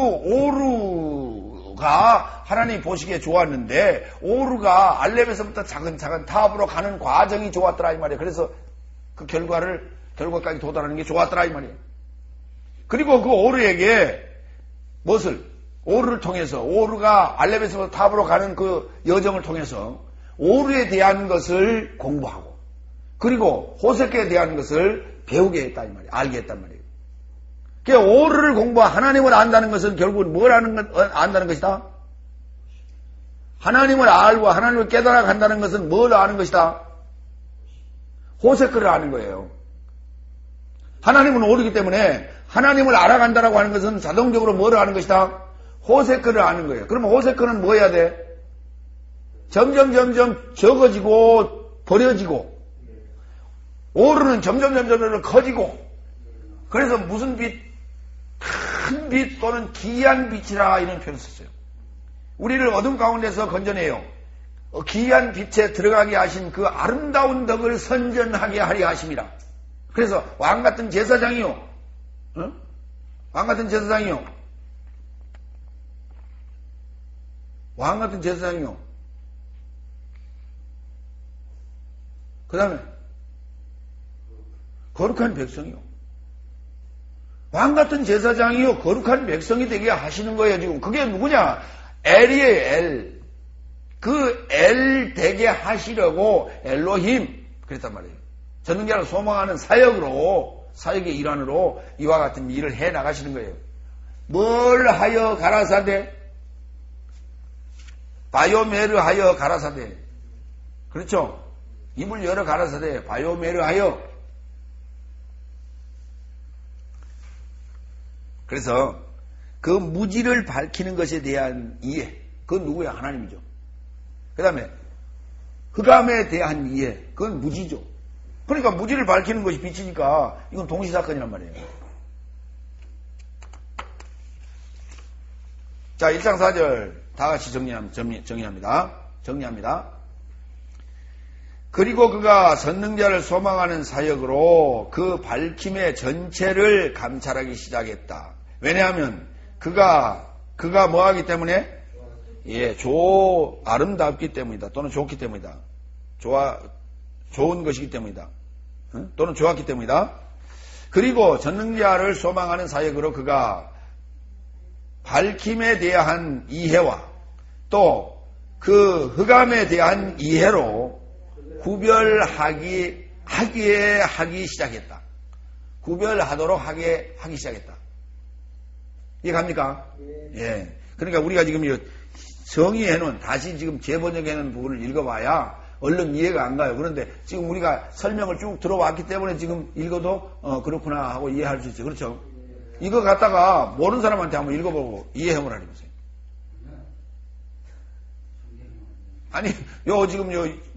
[SPEAKER 1] 오르가 하나님 보시기에 좋았는데 오르가 알렙에서부터 차근차근 탑으로 가는 과정이 좋았더라 이 말이에요. 그래서 그 결과까지 도달하는 게 좋았더라 이 말이에요. 그리고 그 오르에게 무엇을 오르를 통해서 오르가 알렙에서부터 탑으로 가는 그 여정을 통해서 오르에 대한 것을 공부하고 그리고 호세크에 대한 것을 배우게 했다 이 말이에요. 알게 했단 말이에요. 그러니까 오르를 공부하고 하나님을 안다는 것은 결국은 뭘 안다는 것이다? 하나님을 알고 하나님을 깨달아 간다는 것은 뭘 아는 것이다? 호세크를 아는 거예요. 하나님은 오르기 때문에 하나님을 알아간다라고 하는 것은 자동적으로 뭘 아는 것이다? 호세크를 아는 거예요. 그러면 호세크는 뭐 해야 돼? 점점 적어지고 버려지고 오르는 점점 커지고 그래서 무슨 빛? 큰 빛 또는 기이한 빛이라 이런 표현을 썼어요. 우리를 어둠 가운데서 건져내요. 기이한 빛에 들어가게 하신 그 아름다운 덕을 선전하게 하려 하심이라. 그래서 왕같은 제사장이요. 왕같은 제사장이요. 왕같은 제사장이요. 그 다음에 거룩한 백성이요. 왕같은 제사장이요. 거룩한 백성이 되게 하시는 거예요. 지금 그게 누구냐? 엘이에요. 엘. 그 엘 되게 하시려고 엘로힘 그랬단 말이에요. 전능자를 소망하는 사역의 일환으로 이와 같은 일을 해 나가시는 거예요. 뭘 하여 가라사대? 바요메르 하여 가라사대. 그렇죠? 입을 열어 가라사대. 바요메르 하여. 그래서 그 무지를 밝히는 것에 대한 이해. 그건 누구야? 하나님이죠. 그 다음에 흑암에 대한 이해. 그건 무지죠. 그러니까 무지를 밝히는 것이 빛이니까 이건 동시사건이란 말이에요. 자, 1장 4절 다 같이 정리합니다. 그리고 그가 선능자를 소망하는 사역으로 그 밝힘의 전체를 감찰하기 시작했다. 왜냐하면 그가 뭐하기 때문에? 예, 아름답기 때문이다. 또는 좋기 때문이다. 좋은 것이기 때문이다. 또는 좋았기 때문이다. 그리고 전능자를 소망하는 사역으로 그가 밝힘에 대한 이해와 또 그 흑암에 대한 이해로 구별하기 시작했다. 구별하도록 하기 시작했다. 이해갑니까? 예. 그러니까 우리가 지금 정의해놓은, 다시 지금 재번역해놓은 부분을 읽어봐야 얼른 이해가 안 가요. 그런데 지금 우리가 설명을 쭉 들어왔기 때문에 지금 읽어도 그렇구나 하고 이해할 수 있어요. 그렇죠? 이거 갖다가 모르는 사람한테 한번 읽어보고 이해해보라는 거죠. 아니,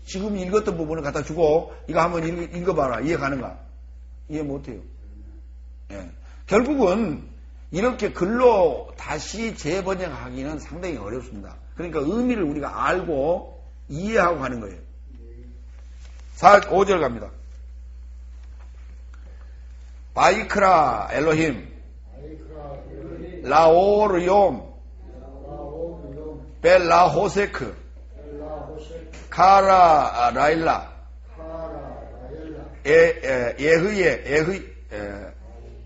[SPEAKER 1] 지금 읽었던 부분을 갖다 주고 이거 한번 읽어봐라. 이해 가는가? 이해 못해요. 예. 결국은 이렇게 글로 다시 재번역하기는 상당히 어렵습니다. 그러니까 의미를 우리가 알고 이해하고 가는 거예요. 5절 갑니다. 바이크라 엘로힘 라오르욤 벨라호세크 카라 라일라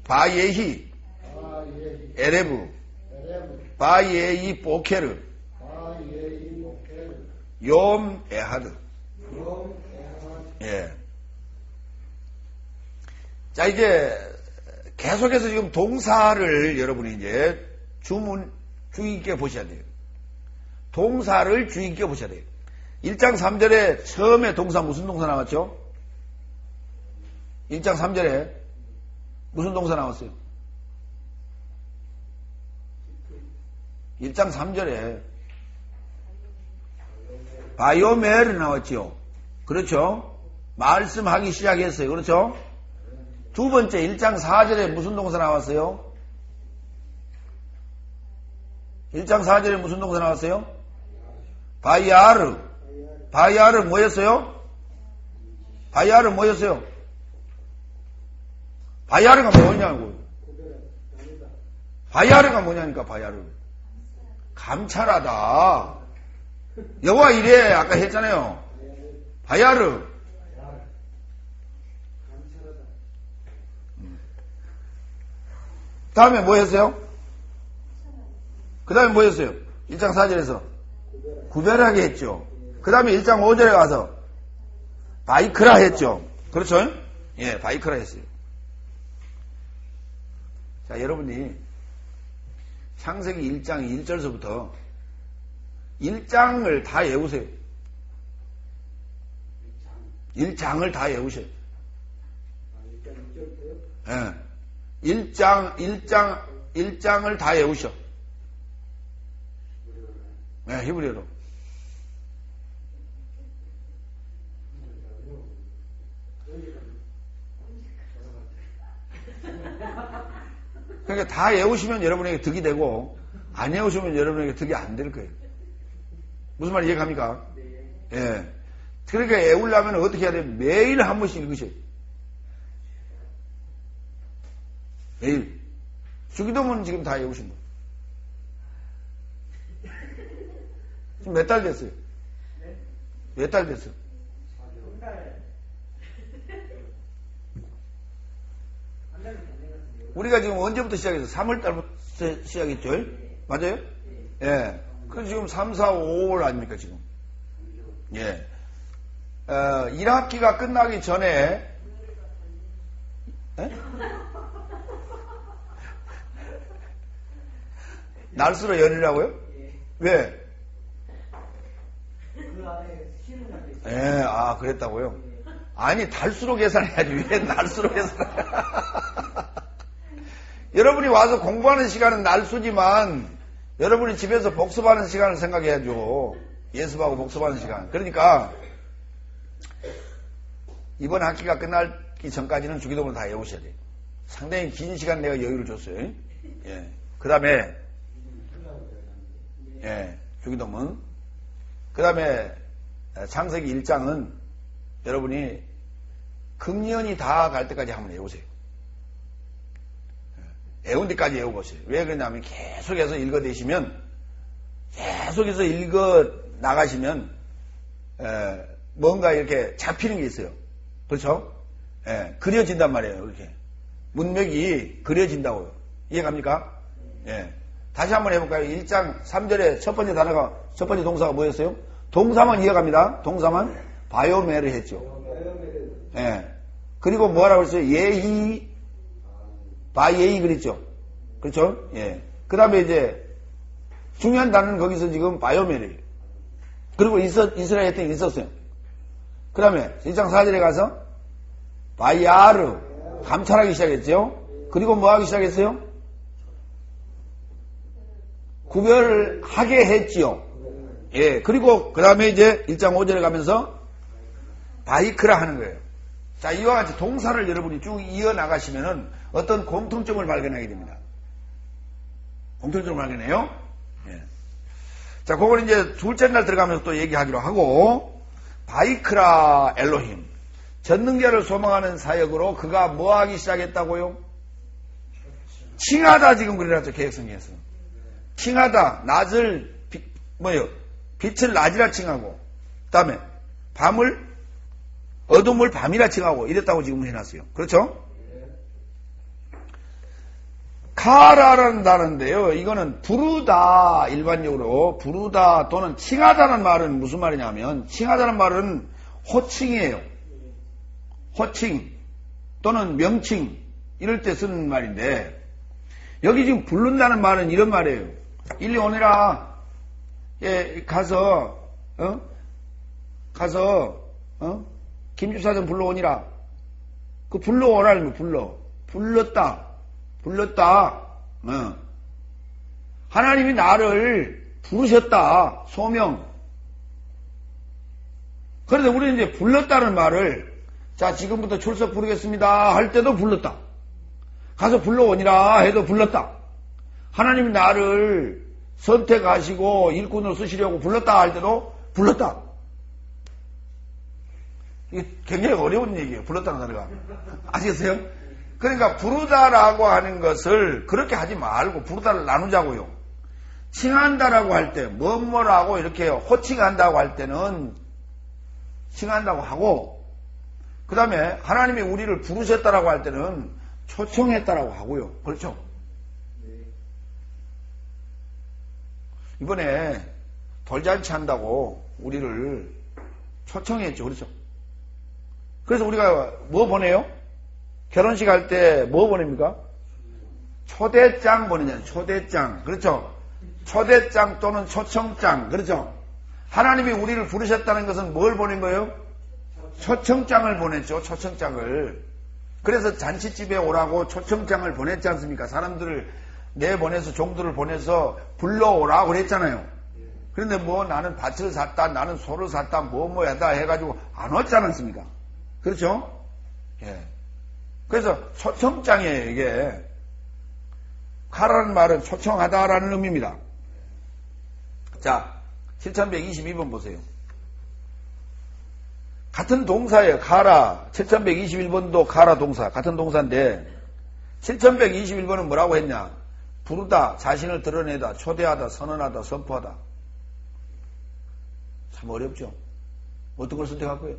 [SPEAKER 1] 바예히 에레브 바예이 보케르 욤 에하드. 예. 자, 이제 계속해서 지금 동사를 여러분이 이제 주의 깊게 보셔야 돼요. 동사를 주의 깊게 보셔야 돼요. 1장 3절에 처음에 동사 무슨 동사 나왔죠? 1장 3절에 무슨 동사 나왔어요? 1장 3절에 바이오멜이 나왔지요. 그렇죠? 말씀하기 시작했어요. 그렇죠? 두 번째 1장 4절에 무슨 동사 나왔어요? 1장 4절에 무슨 동사 나왔어요? 바이아르. 바이아르 뭐였어요? 바이아르 뭐였어요? 바이아르가 뭐냐고. 바이아르가 뭐냐니까, 바이아르. 감찰하다. 여호와 이래 아까 했잖아요. 바이아르. 다음에 뭐 했어요? 그 다음에 뭐 했어요? 1장 4절에서 구별하게 했죠. 그 다음에 1장 5절에 가서 바이크라 했죠. 그렇죠? 예, 바이크라 했어요. 자, 여러분이 창세기 1장 1절서부터 1장을 다 외우세요. 1장을 다 외우세요. 예. 1장을 다 외우셔. 네, 히브리어로. 그러니까 다 외우시면 여러분에게 득이 되고, 안 외우시면 여러분에게 득이 안 될 거예요. 무슨 말 이해갑니까? 예. 그러니까 외우려면 어떻게 해야 돼요? 매일 한 번씩 읽으셔요. 매일. 주기도문 지금 다 외우신 거. 지금 몇 달 됐어요? 몇 달 됐어요? 우리가 지금 언제부터 시작했어요? 3월달부터 시작했죠? 맞아요? 예. 그럼 지금 3, 4, 5월 아닙니까, 지금? 예. 1학기가 끝나기 전에, 날수로 열이라고요? 왜? 예, 그랬다고요? 아니, 달수로 계산해야지. 왜 날수로 계산해? 여러분이 와서 공부하는 시간은 날수지만, 여러분이 집에서 복습하는 시간을 생각해야죠. 예습하고 복습하는 시간. 그러니까, 이번 학기가 끝나기 전까지는 주기도문을 다 외우셔야 돼요. 상당히 긴 시간 내가 여유를 줬어요. 예. 그 다음에, 예, 주기도문. 그 다음에, 창세기 1장은 여러분이 금년이 다 갈 때까지 한번 외우세요. 외운 데까지 외워보세요. 왜 그러냐면 계속해서 읽어대시면, 계속해서 읽어 나가시면 뭔가 이렇게 잡히는 게 있어요. 그렇죠? 예, 그려진단 말이에요. 이렇게 문맥이 그려진다고요. 이해갑니까? 예. 다시 한번 해볼까요? 1장 3절에 첫 번째 단어가, 첫 번째 동사가 뭐였어요? 동사만 이해갑니다. 동사만 바이오메르 했죠. 예. 그리고 뭐라고 했어요? 예히, 바이에이 그랬죠. 그렇죠? 예. 그 다음에 이제 중요한 단어는 거기서 지금 바이오메르예요. 그리고 이스라엘 했더니 있었어요. 그 다음에 1장 4절에 가서 바이아르, 감찰하기 시작했죠. 그리고 뭐 하기 시작했어요? 구별하게 했지요. 예. 그리고 그 다음에 이제 1장 5절에 가면서 바이크라 하는 거예요. 자, 이와 같이 동사를 여러분이 쭉 이어나가시면은 어떤 공통점을 발견하게 됩니다. 공통점을 발견해요. 예. 자, 그걸 이제 둘째 날 들어가면서 또 얘기하기로 하고, 바이크라 엘로힘. 전능자를 소망하는 사역으로 그가 뭐 하기 시작했다고요? 칭하다 지금 그래놨죠, 개혁성경에서. 칭하다, 낮을, 빛을 낮이라 칭하고, 그 다음에 어둠을 밤이라 칭하고, 이랬다고 지금 해놨어요. 그렇죠? 카라라는 단어인데요. 이거는 부르다, 일반적으로 부르다 또는 칭하다는 말은 무슨 말이냐면, 칭하다는 말은 호칭이에요. 호칭 또는 명칭 이럴 때 쓰는 말인데, 여기 지금 부른다는 말은 이런 말이에요. 일리 오너라. 예, 가서 김주사 좀 불러오니라. 그 불러오라는 거, 불렀다. 하나님이 나를 부르셨다. 소명. 그런데 우리는 이제 불렀다는 말을, 자, 지금부터 출석 부르겠습니다 할 때도 불렀다. 가서 불러오니라 해도 불렀다. 하나님이 나를 선택하시고 일꾼으로 쓰시려고 불렀다 할 때도 불렀다. 이게 굉장히 어려운 얘기예요. 불렀다는 단어가. 아시겠어요? 그러니까 부르다라고 하는 것을 그렇게 하지 말고 부르다를 나누자고요. 칭한다라고 할 때, 뭐뭐라고 이렇게 호칭한다고 할 때는 칭한다고 하고, 그 다음에 하나님이 우리를 부르셨다라고 할 때는 초청했다라고 하고요. 그렇죠? 이번에 돌잔치 한다고 우리를 초청했죠. 그렇죠? 그래서 우리가 뭐 보내요? 결혼식 할 때 뭐 보냅니까? 초대장 보내잖아요. 초대장. 그렇죠? 초대장 또는 초청장. 그렇죠? 하나님이 우리를 부르셨다는 것은 뭘 보낸 거예요? 초청장을 보냈죠. 초청장을. 그래서 잔치집에 오라고 초청장을 보냈지 않습니까? 사람들을 내보내서, 종들을 보내서 불러오라고 그랬잖아요. 그런데 뭐 나는 밭을 샀다, 나는 소를 샀다, 뭐뭐야다 해가지고 안 왔지 않습니까? 그렇죠? 예. 그래서 초청장이에요, 이게. 가라는 말은 초청하다라는 의미입니다. 자, 7122번 보세요. 같은 동사예요. 가라. 7121번도 가라 동사. 같은 동사인데 7121번은 뭐라고 했냐? 부르다, 자신을 드러내다, 초대하다, 선언하다, 선포하다. 참 어렵죠? 어떤 걸 선택할 거예요?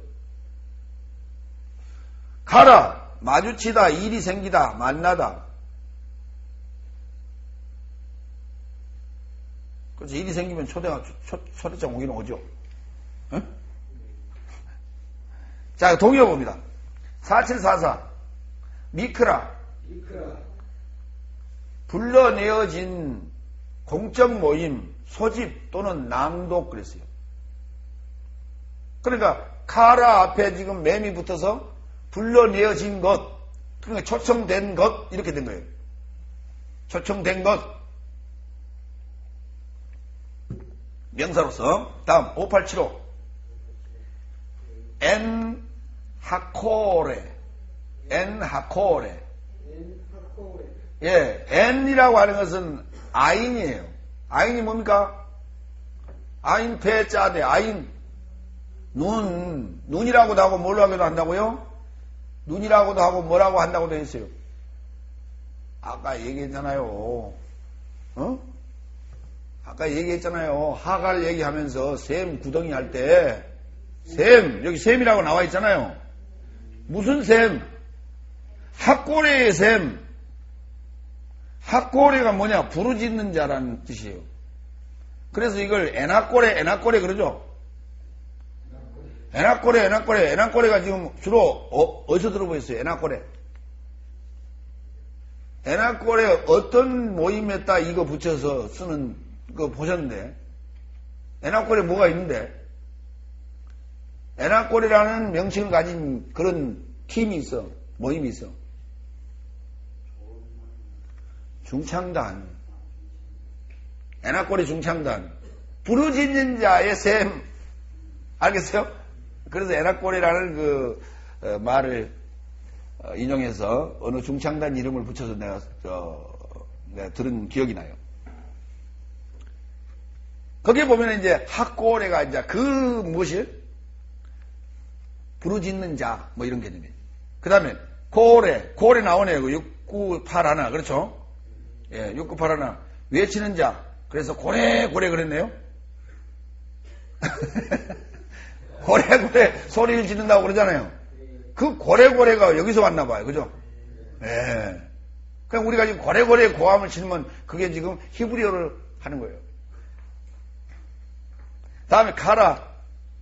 [SPEAKER 1] 가라. 마주치다, 일이 생기다, 만나다. 그래서 일이 생기면 초대장 오기는 오죠. 응? 자, 동요 봅니다. 4744. 미크라. 불러내어진 공적 모임, 소집 또는 낭독 그랬어요. 그러니까 카라 앞에 지금 맴이 붙어서 불러내어진 것, 그러니까 초청된 것 이렇게 된 거예요. 초청된 것. 명사로서. 다음 5875. 엔 하코레. 예, 엔이라고 하는 것은 아인이에요. 아인이 뭡니까? 아인 페짜데 아인. 눈이라고도 하고 뭐라고도 한다고요? 눈이라고도 하고 뭐라고 한다고 되어 있어요. 아까 얘기했잖아요. 아까 얘기했잖아요. 하갈 얘기하면서 샘 구덩이 할 때, 여기 샘이라고 나와 있잖아요. 무슨 샘? 학고래의 샘. 학고래가 뭐냐? 부르짖는 자라는 뜻이에요. 그래서 이걸 애낙고래 그러죠? 애낙고래가 지금 주로 어디서 들어보셨어요? 애낙고래 어떤 모임에다 이거 붙여서 쓰는 거 보셨는데? 애낙고래 뭐가 있는데? 애낙고래라는 명칭을 가진 그런 팀이 있어. 모임이 있어. 중창단. 애낙고래 중창단. 부르짖는 자의 샘. 알겠어요? 그래서 애낙고래라는 그 말을 인용해서 어느 중창단 이름을 붙여서 내가 들은 기억이 나요. 거기에 보면 이제 학고래가 이제 그 무엇이? 부르짖는 자, 뭐 이런 개념이에요. 그 다음에 고래 나오네요. 그 6981, 그렇죠? 예, 6981. 외치는 자. 그래서 고래 그랬네요. 고래 소리를 지른다고 그러잖아요. 그 고래가 여기서 왔나 봐요. 그죠? 예. 그럼 우리가 지금 고래 고함을 치면 그게 지금 히브리어를 하는 거예요. 다음에 카라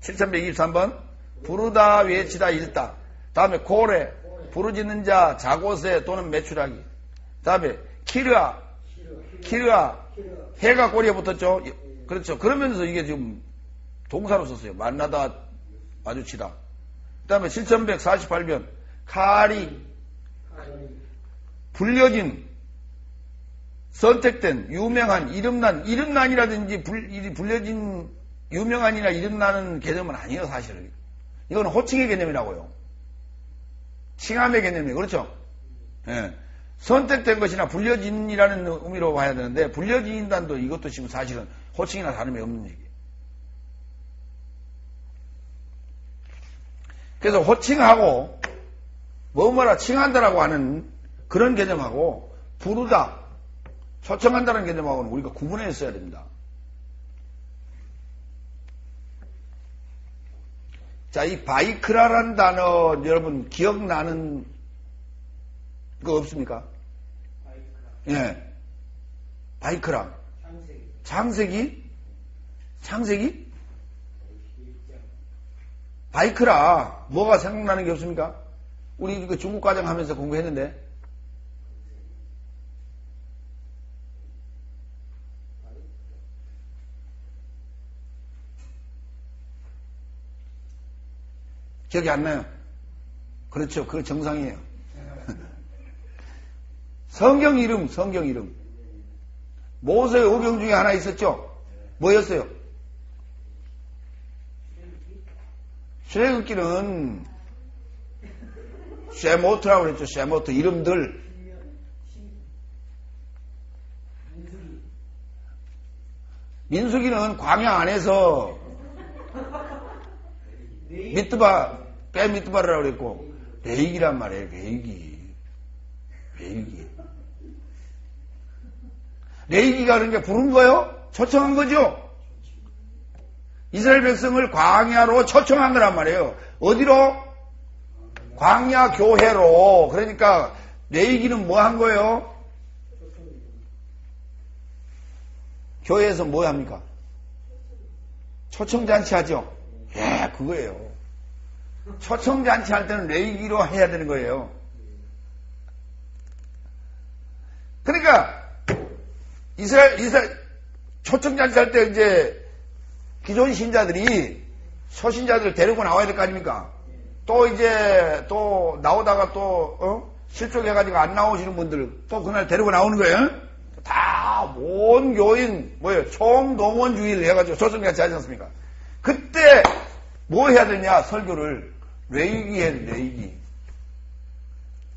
[SPEAKER 1] 7123번 부르다 외치다 읽다. 다음에 고래 부르짖는 자 자고새 또는 매출하기. 다음에 키르아 해가 꼬리에 붙었죠. 그렇죠. 그러면서 이게 지금 동사로 썼어요. 만나다 마주치다. 그 다음에 7148번 카리 불려진 선택된 유명한 이름난이라든지 불려진 유명한이나 이름나는 개념은 아니에요. 사실은 이건 호칭의 개념이라고요. 칭함의 개념이에요. 그렇죠? 예. 선택된 것이나 불려진이라는 의미로 봐야 되는데 불려진단도 이것도 지금 사실은 호칭이나 다름이 없는 얘기예요. 그래서 호칭하고 뭐뭐라 칭한다라고 하는 그런 개념하고 부르다 초청한다는 개념하고는 우리가 구분해서 써야 됩니다. 자, 이 바이크라라는 단어 여러분 기억나는 거 없습니까? 예. 바이크라. 창세기? 바이크라. 뭐가 생각나는 게 없습니까? 우리 그 중국 과정 하면서 공부했는데. 기억이 안 나요? 그렇죠. 그거 정상이에요. 성경 이름. 모세의 의병 중에 하나 있었죠? 뭐였어요? 출애굽기는 쉐모트라고 그랬죠. 쉐모트 이름들. 민수기는 광야 안에서 미트바라고 그랬고 레이기란 말이에요. 레이기가 그러니까 부른 거요? 초청한 거죠? 이스라엘 백성을 광야로 초청한 거란 말이에요. 어디로? 광야 교회로. 그러니까 레이기는 뭐 한 거예요? 교회에서 뭐 합니까? 초청잔치 하죠? 예, 그거예요. 초청잔치 할 때는 레이기로 해야 되는 거예요. 그러니까 이스라엘 초청잔치 할 때 이제 기존 신자들이 초신자들을 데리고 나와야 될 거 아닙니까? 또 이제 또 나오다가 또 실족해가지고 안 나오시는 분들 또 그날 데리고 나오는 거예요. 다 온 교인 총동원 주의를 해가지고 초청잔치 하지 않습니까? 그때 뭐 해야 되냐? 설교를 레이기 해야 돼.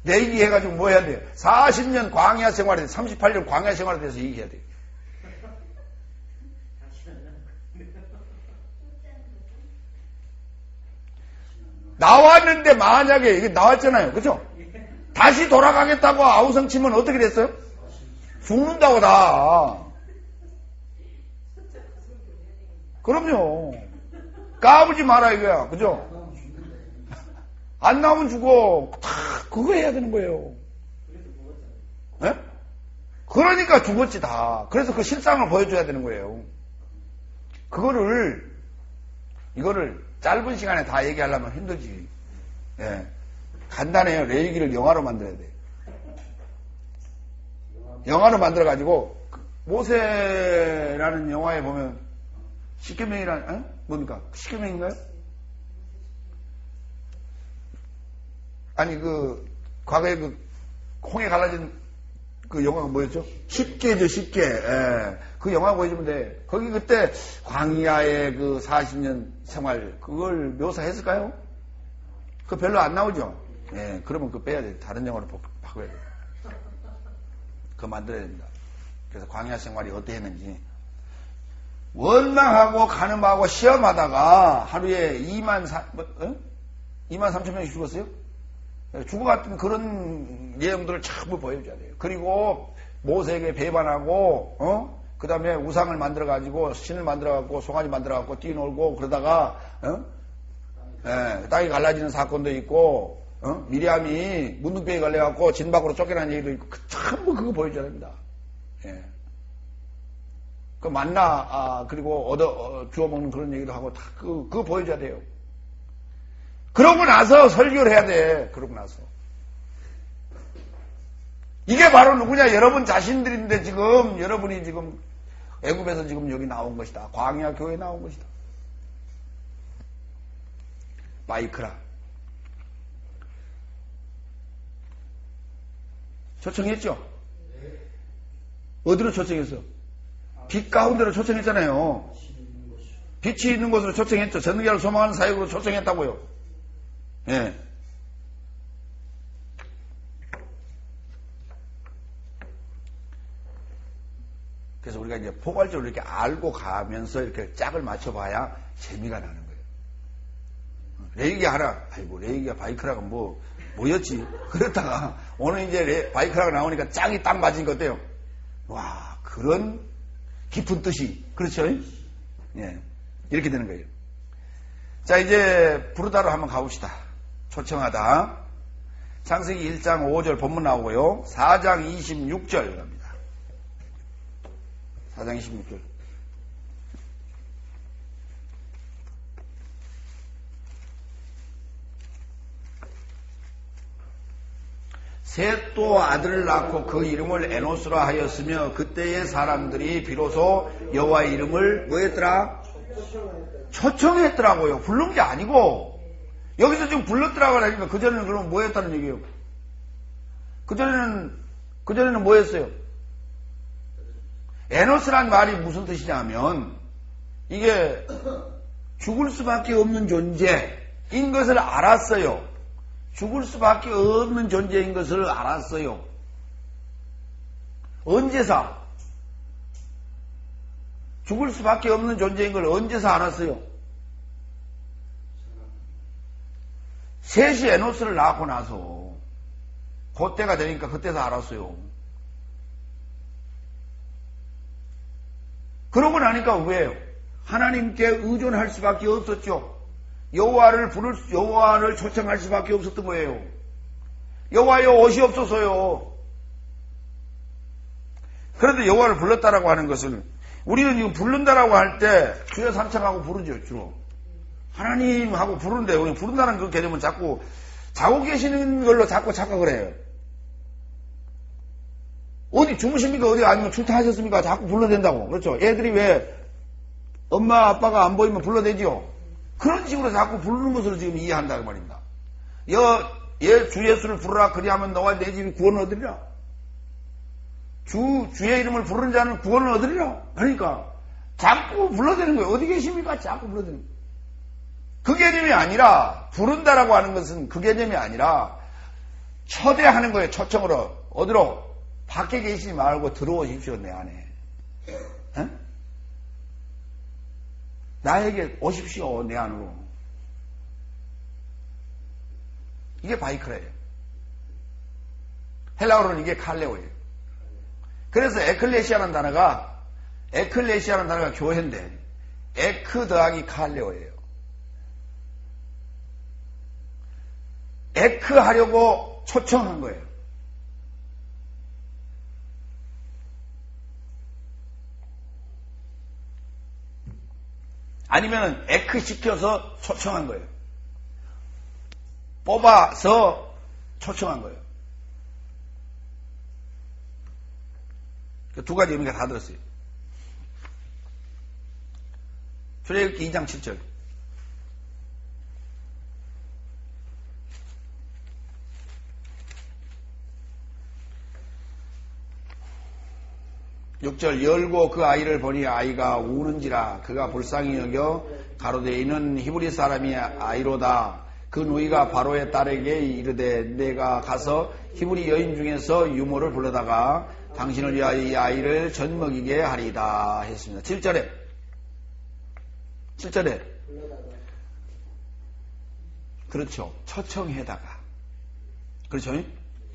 [SPEAKER 1] 레이기 해가지고 뭐 해야 돼요? 40년 광야 생활에 38년 광야 생활에 대해서 얘기해야 돼요. 나왔는데 만약에 이게 나왔잖아요. 그죠? 다시 돌아가겠다고 아우성 치면 어떻게 됐어요? 죽는다고 다. 그럼요. 까부지 마라 이거야. 그죠? 안 나오면 죽어. 다 그거 해야 되는 거예요. 네? 그러니까 죽었지 다. 그래서 그 실상을 보여줘야 되는 거예요. 이거를 짧은 시간에 다 얘기하려면 힘들지. 예. 간단해요. 레위기를 영화로 만들어야 돼요. 영화로 만들어가지고, 모세라는 영화에 보면, 십계명이라는, 뭡니까? 십계명인가요? 아니, 과거에 홍해 갈라진 그 영화가 뭐였죠? 십계죠, 십계. 예. 그 영화 보여주면 돼. 거기 그때 광야의 그 40년 생활, 그걸 묘사했을까요? 그거 별로 안 나오죠? 예. 그러면 그거 빼야 돼. 다른 영화로 바꿔야 돼. 그거 만들어야 됩니다. 그래서 광야 생활이 어떻게 했는지. 원망하고 간음하고 시험하다가 하루에 2만 3천 명이 죽었어요? 죽어갔던 그런 내용들을 전부 보여줘야 돼요. 그리고 모세에게 배반하고, 그 다음에 우상을 만들어가지고, 신을 만들어가지고, 송아지 만들어가지고, 뛰놀고, 그러다가, 땅이 갈라지는 사건도 있고, 미리암이 문둥병에 걸려갖고, 진 밖으로 쫓겨난 얘기도 있고, 전부 그거 보여줘야 됩니다. 예. 그 만나, 그리고 주워 먹는 그런 얘기도 하고, 다 그거 보여줘야 돼요. 그러고 나서 설교를 해야 돼. 그러고 나서. 이게 바로 누구냐? 여러분 자신들인데 지금 여러분이 지금 애굽에서 지금 여기 나온 것이다. 광야 교회에 나온 것이다. 마이크라. 초청했죠? 어디로 초청했어? 빛 가운데로 초청했잖아요. 빛이 있는 곳으로 초청했죠. 전능자를 소망하는 사역으로 초청했다고요. 예. 그래서 우리가 이제 포괄적으로 이렇게 알고 가면서 이렇게 짝을 맞춰봐야 재미가 나는 거예요. 레이기 하나, 아이고, 레이기가 바이크라가 뭐였지? 그렇다가 오늘 이제 바이크라가 나오니까 짝이 딱 맞은 거 어때요? 와, 그런 깊은 뜻이. 그렇죠? 예. 이렇게 되는 거예요. 자, 이제 부르다로 한번 가봅시다. 초청하다. 창세기 1장 5절 본문 나오고요. 4장 26절 갑니다. 4장 26절. 셋도 아들을 낳고 그 이름을 에노스라 하였으며 그때의 사람들이 비로소 여호와의 이름을 뭐 했더라? 초청했더라고요. 부른 게 아니고 여기서 지금 불렀더라고 하니까 그전에는 그러면 뭐 했다는 얘기예요? 그전에는 뭐 했어요? 에노스란 말이 무슨 뜻이냐면 이게 죽을 수밖에 없는 존재인 것을 알았어요. 죽을 수밖에 없는 존재인 것을 알았어요. 언제서? 죽을 수밖에 없는 존재인 걸 언제서 알았어요? 셋이 에노스를 낳고 나서 그때가 되니까 그때서 알았어요. 그러고 나니까 왜요? 하나님께 의존할 수밖에 없었죠. 여호와를 초청할 수밖에 없었던 거예요. 여호와여 옷이 없어서요. 그런데 여호와를 불렀다라고 하는 것은 우리는 지금 부른다라고 할 때 주여 삼창하고 부르죠. 주로 하나님하고 부르는데 우리 부른다는 그 개념은 자꾸 자고 계시는 걸로 자꾸 착각을 해요. 어디 주무십니까? 어디 아니면 출타하셨습니까? 자꾸 불러댄다고. 그렇죠? 애들이 왜 엄마 아빠가 안 보이면 불러대지요? 그런 식으로 자꾸 부르는 것으로 지금 이해한다고 말입니다. 주 예수를 부르라 그리하면 너와 내 집이 구원을 얻으리라. 주의 이름을 부르는 자는 구원을 얻으리라. 그러니까 자꾸 불러대는 거예요. 어디 계십니까? 자꾸 불러대는 거예요. 그 개념이 아니라 부른다라고 하는 것은 그 개념이 아니라 초대하는 거예요. 초청으로. 어디로? 밖에 계시지 말고 들어오십시오. 내 안에. 에? 나에게 오십시오. 내 안으로. 이게 바이크라예요. 헬라어로는 이게 칼레오예요. 그래서 에클레시아라는 단어가 교회인데 에크 더하기 칼레오예요. 에크 하려고 초청한 거예요. 아니면 에크 시켜서 초청한 거예요. 뽑아서 초청한 거예요. 그 두 가지 의미가 다 들었어요. 출애굽기 2장 7절. (6절) 열고 그 아이를 보니 아이가 우는지라 그가 불쌍히 여겨 가로되 이는 히브리 사람이 아이로다. 그 누이가 바로의 딸에게 이르되 내가 가서 히브리 여인 중에서 유모를 불러다가 당신을 위하여 이 아이를 젖먹이게 하리다 했습니다. 7절에 그렇죠. 초청해다가 그렇죠?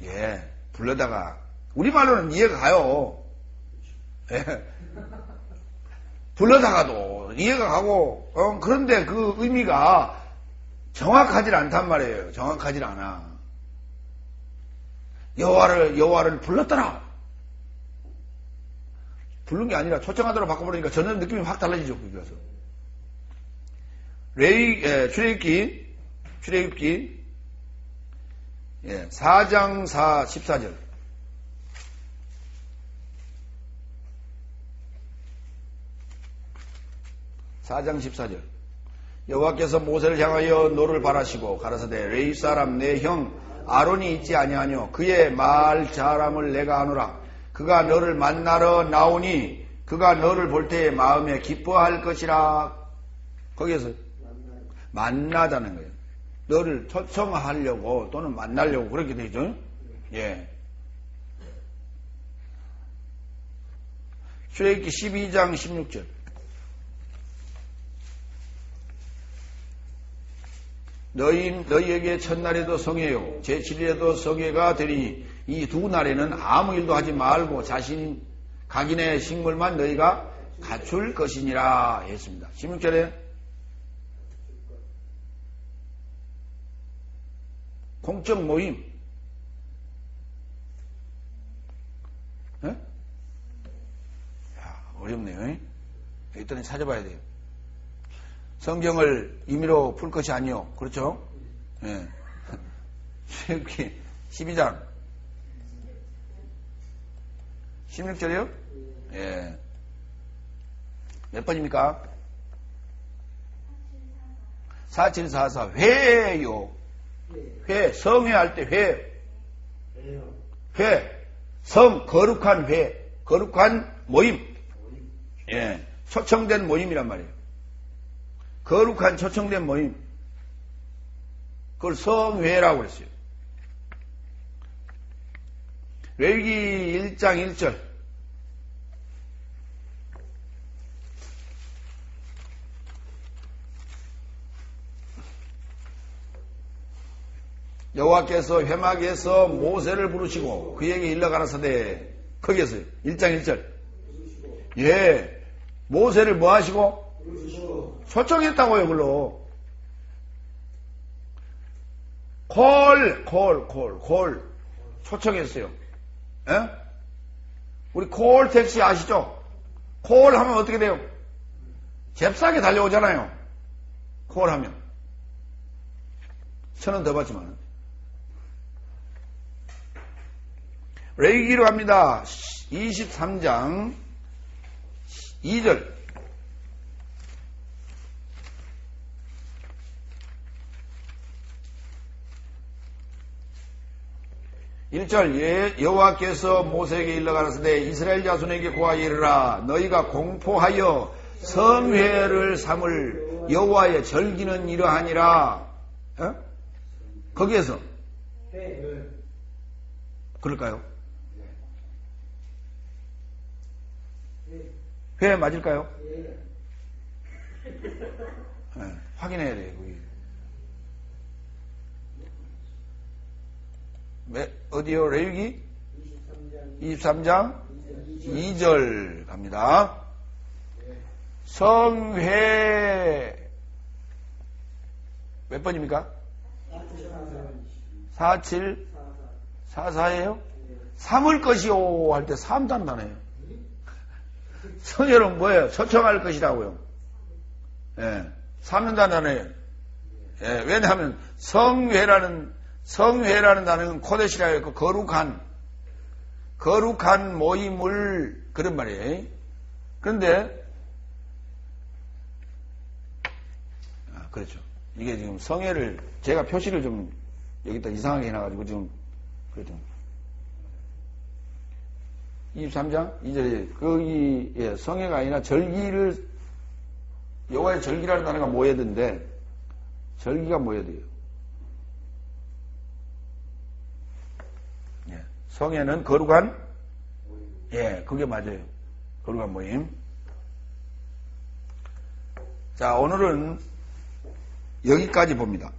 [SPEAKER 1] 예, 불러다가 우리말로는 이해가 가요. 예. 불러다가도 이해가 가고 그런데 그 의미가 정확하지 않단 말이에요. 정확하지 않아. 여호와를 불렀더라. 부른 게 아니라 초청하도록 바꿔버리니까 전혀 느낌이 확 달라지죠. 거기서 출애굽기 4장 14절. 여호와께서 모세를 향하여 너를 바라시고 가라사대 레위 사람 내 형 아론이 있지 아니하뇨 그의 말 잘함을 내가 아노라. 그가 너를 만나러 나오니 그가 너를 볼 때에 마음에 기뻐할 것이라. 거기에서 만나자는 거예요. 너를 초청하려고 또는 만나려고 그렇게 되죠. 예. 출애굽기 12장 16절. 너희에게 첫날에도 성회요 제7일에도 성회가 되니 이 두 날에는 아무 일도 하지 말고 각인의 식물만 너희가 갖출 것이니라 했습니다. 16절에 공적 모임. 예? 야, 어렵네요. 일단 찾아봐야 돼요. 성경을 임의로 풀 것이 아니요. 그렇죠? 예. 출애굽기 12장 16절이요? 예. 몇 번입니까? 4744 회요. 회, 성회할 때 회, 거룩한 회, 거룩한 모임. 예. 초청된 모임이란 말이에요. 거룩한 초청된 모임. 그걸 성회라고 그랬어요. 레위기 1장 1절. 여호와께서 회막에서 모세를 부르시고 그에게 일러 가라사대. 거기에서요. 1장 1절. 예. 모세를 뭐 하시고? 초청했다고요, 그걸로. 콜. 초청했어요. 예? 우리 콜 택시 아시죠? 콜 하면 어떻게 돼요? 잽싸게 달려오잖아요. 콜 하면. 1,000원 더 받지만. 레위기로 갑니다. 23장 2절. 여호와께서 모세에게 일러 가라사대 이스라엘 자손에게 고하여 이르라. 너희가 공포하여 성회를 삼을 여호와의 절기는 이러하니라. 거기에서 그럴까요? 회 맞을까요? 네, 확인해야 돼요. 거기. 어디요? 레위기? 23장 2절 갑니다. 성회 몇 번입니까? 47 44예요? 삼을 것이요 할 때 삼단다네요. 성회는 뭐예요? 초청할 것이라고요. 예, 삼는다네요. 예, 왜냐하면 성회라는 단어는 코데시라 했고 거룩한 모임을 그런 말이에요. 그런데 그렇죠. 이게 지금 성회를 제가 표시를 좀 여기다 이상하게 해놔가지고 지금 그래도 23장 2절에 거기 성회가 아니라 절기를 여호와의 절기라는 단어가 모여든데 절기가 모여돼요. 예, 성회는 거룩한 그게 맞아요. 거룩한 모임. 자, 오늘은 여기까지 봅니다.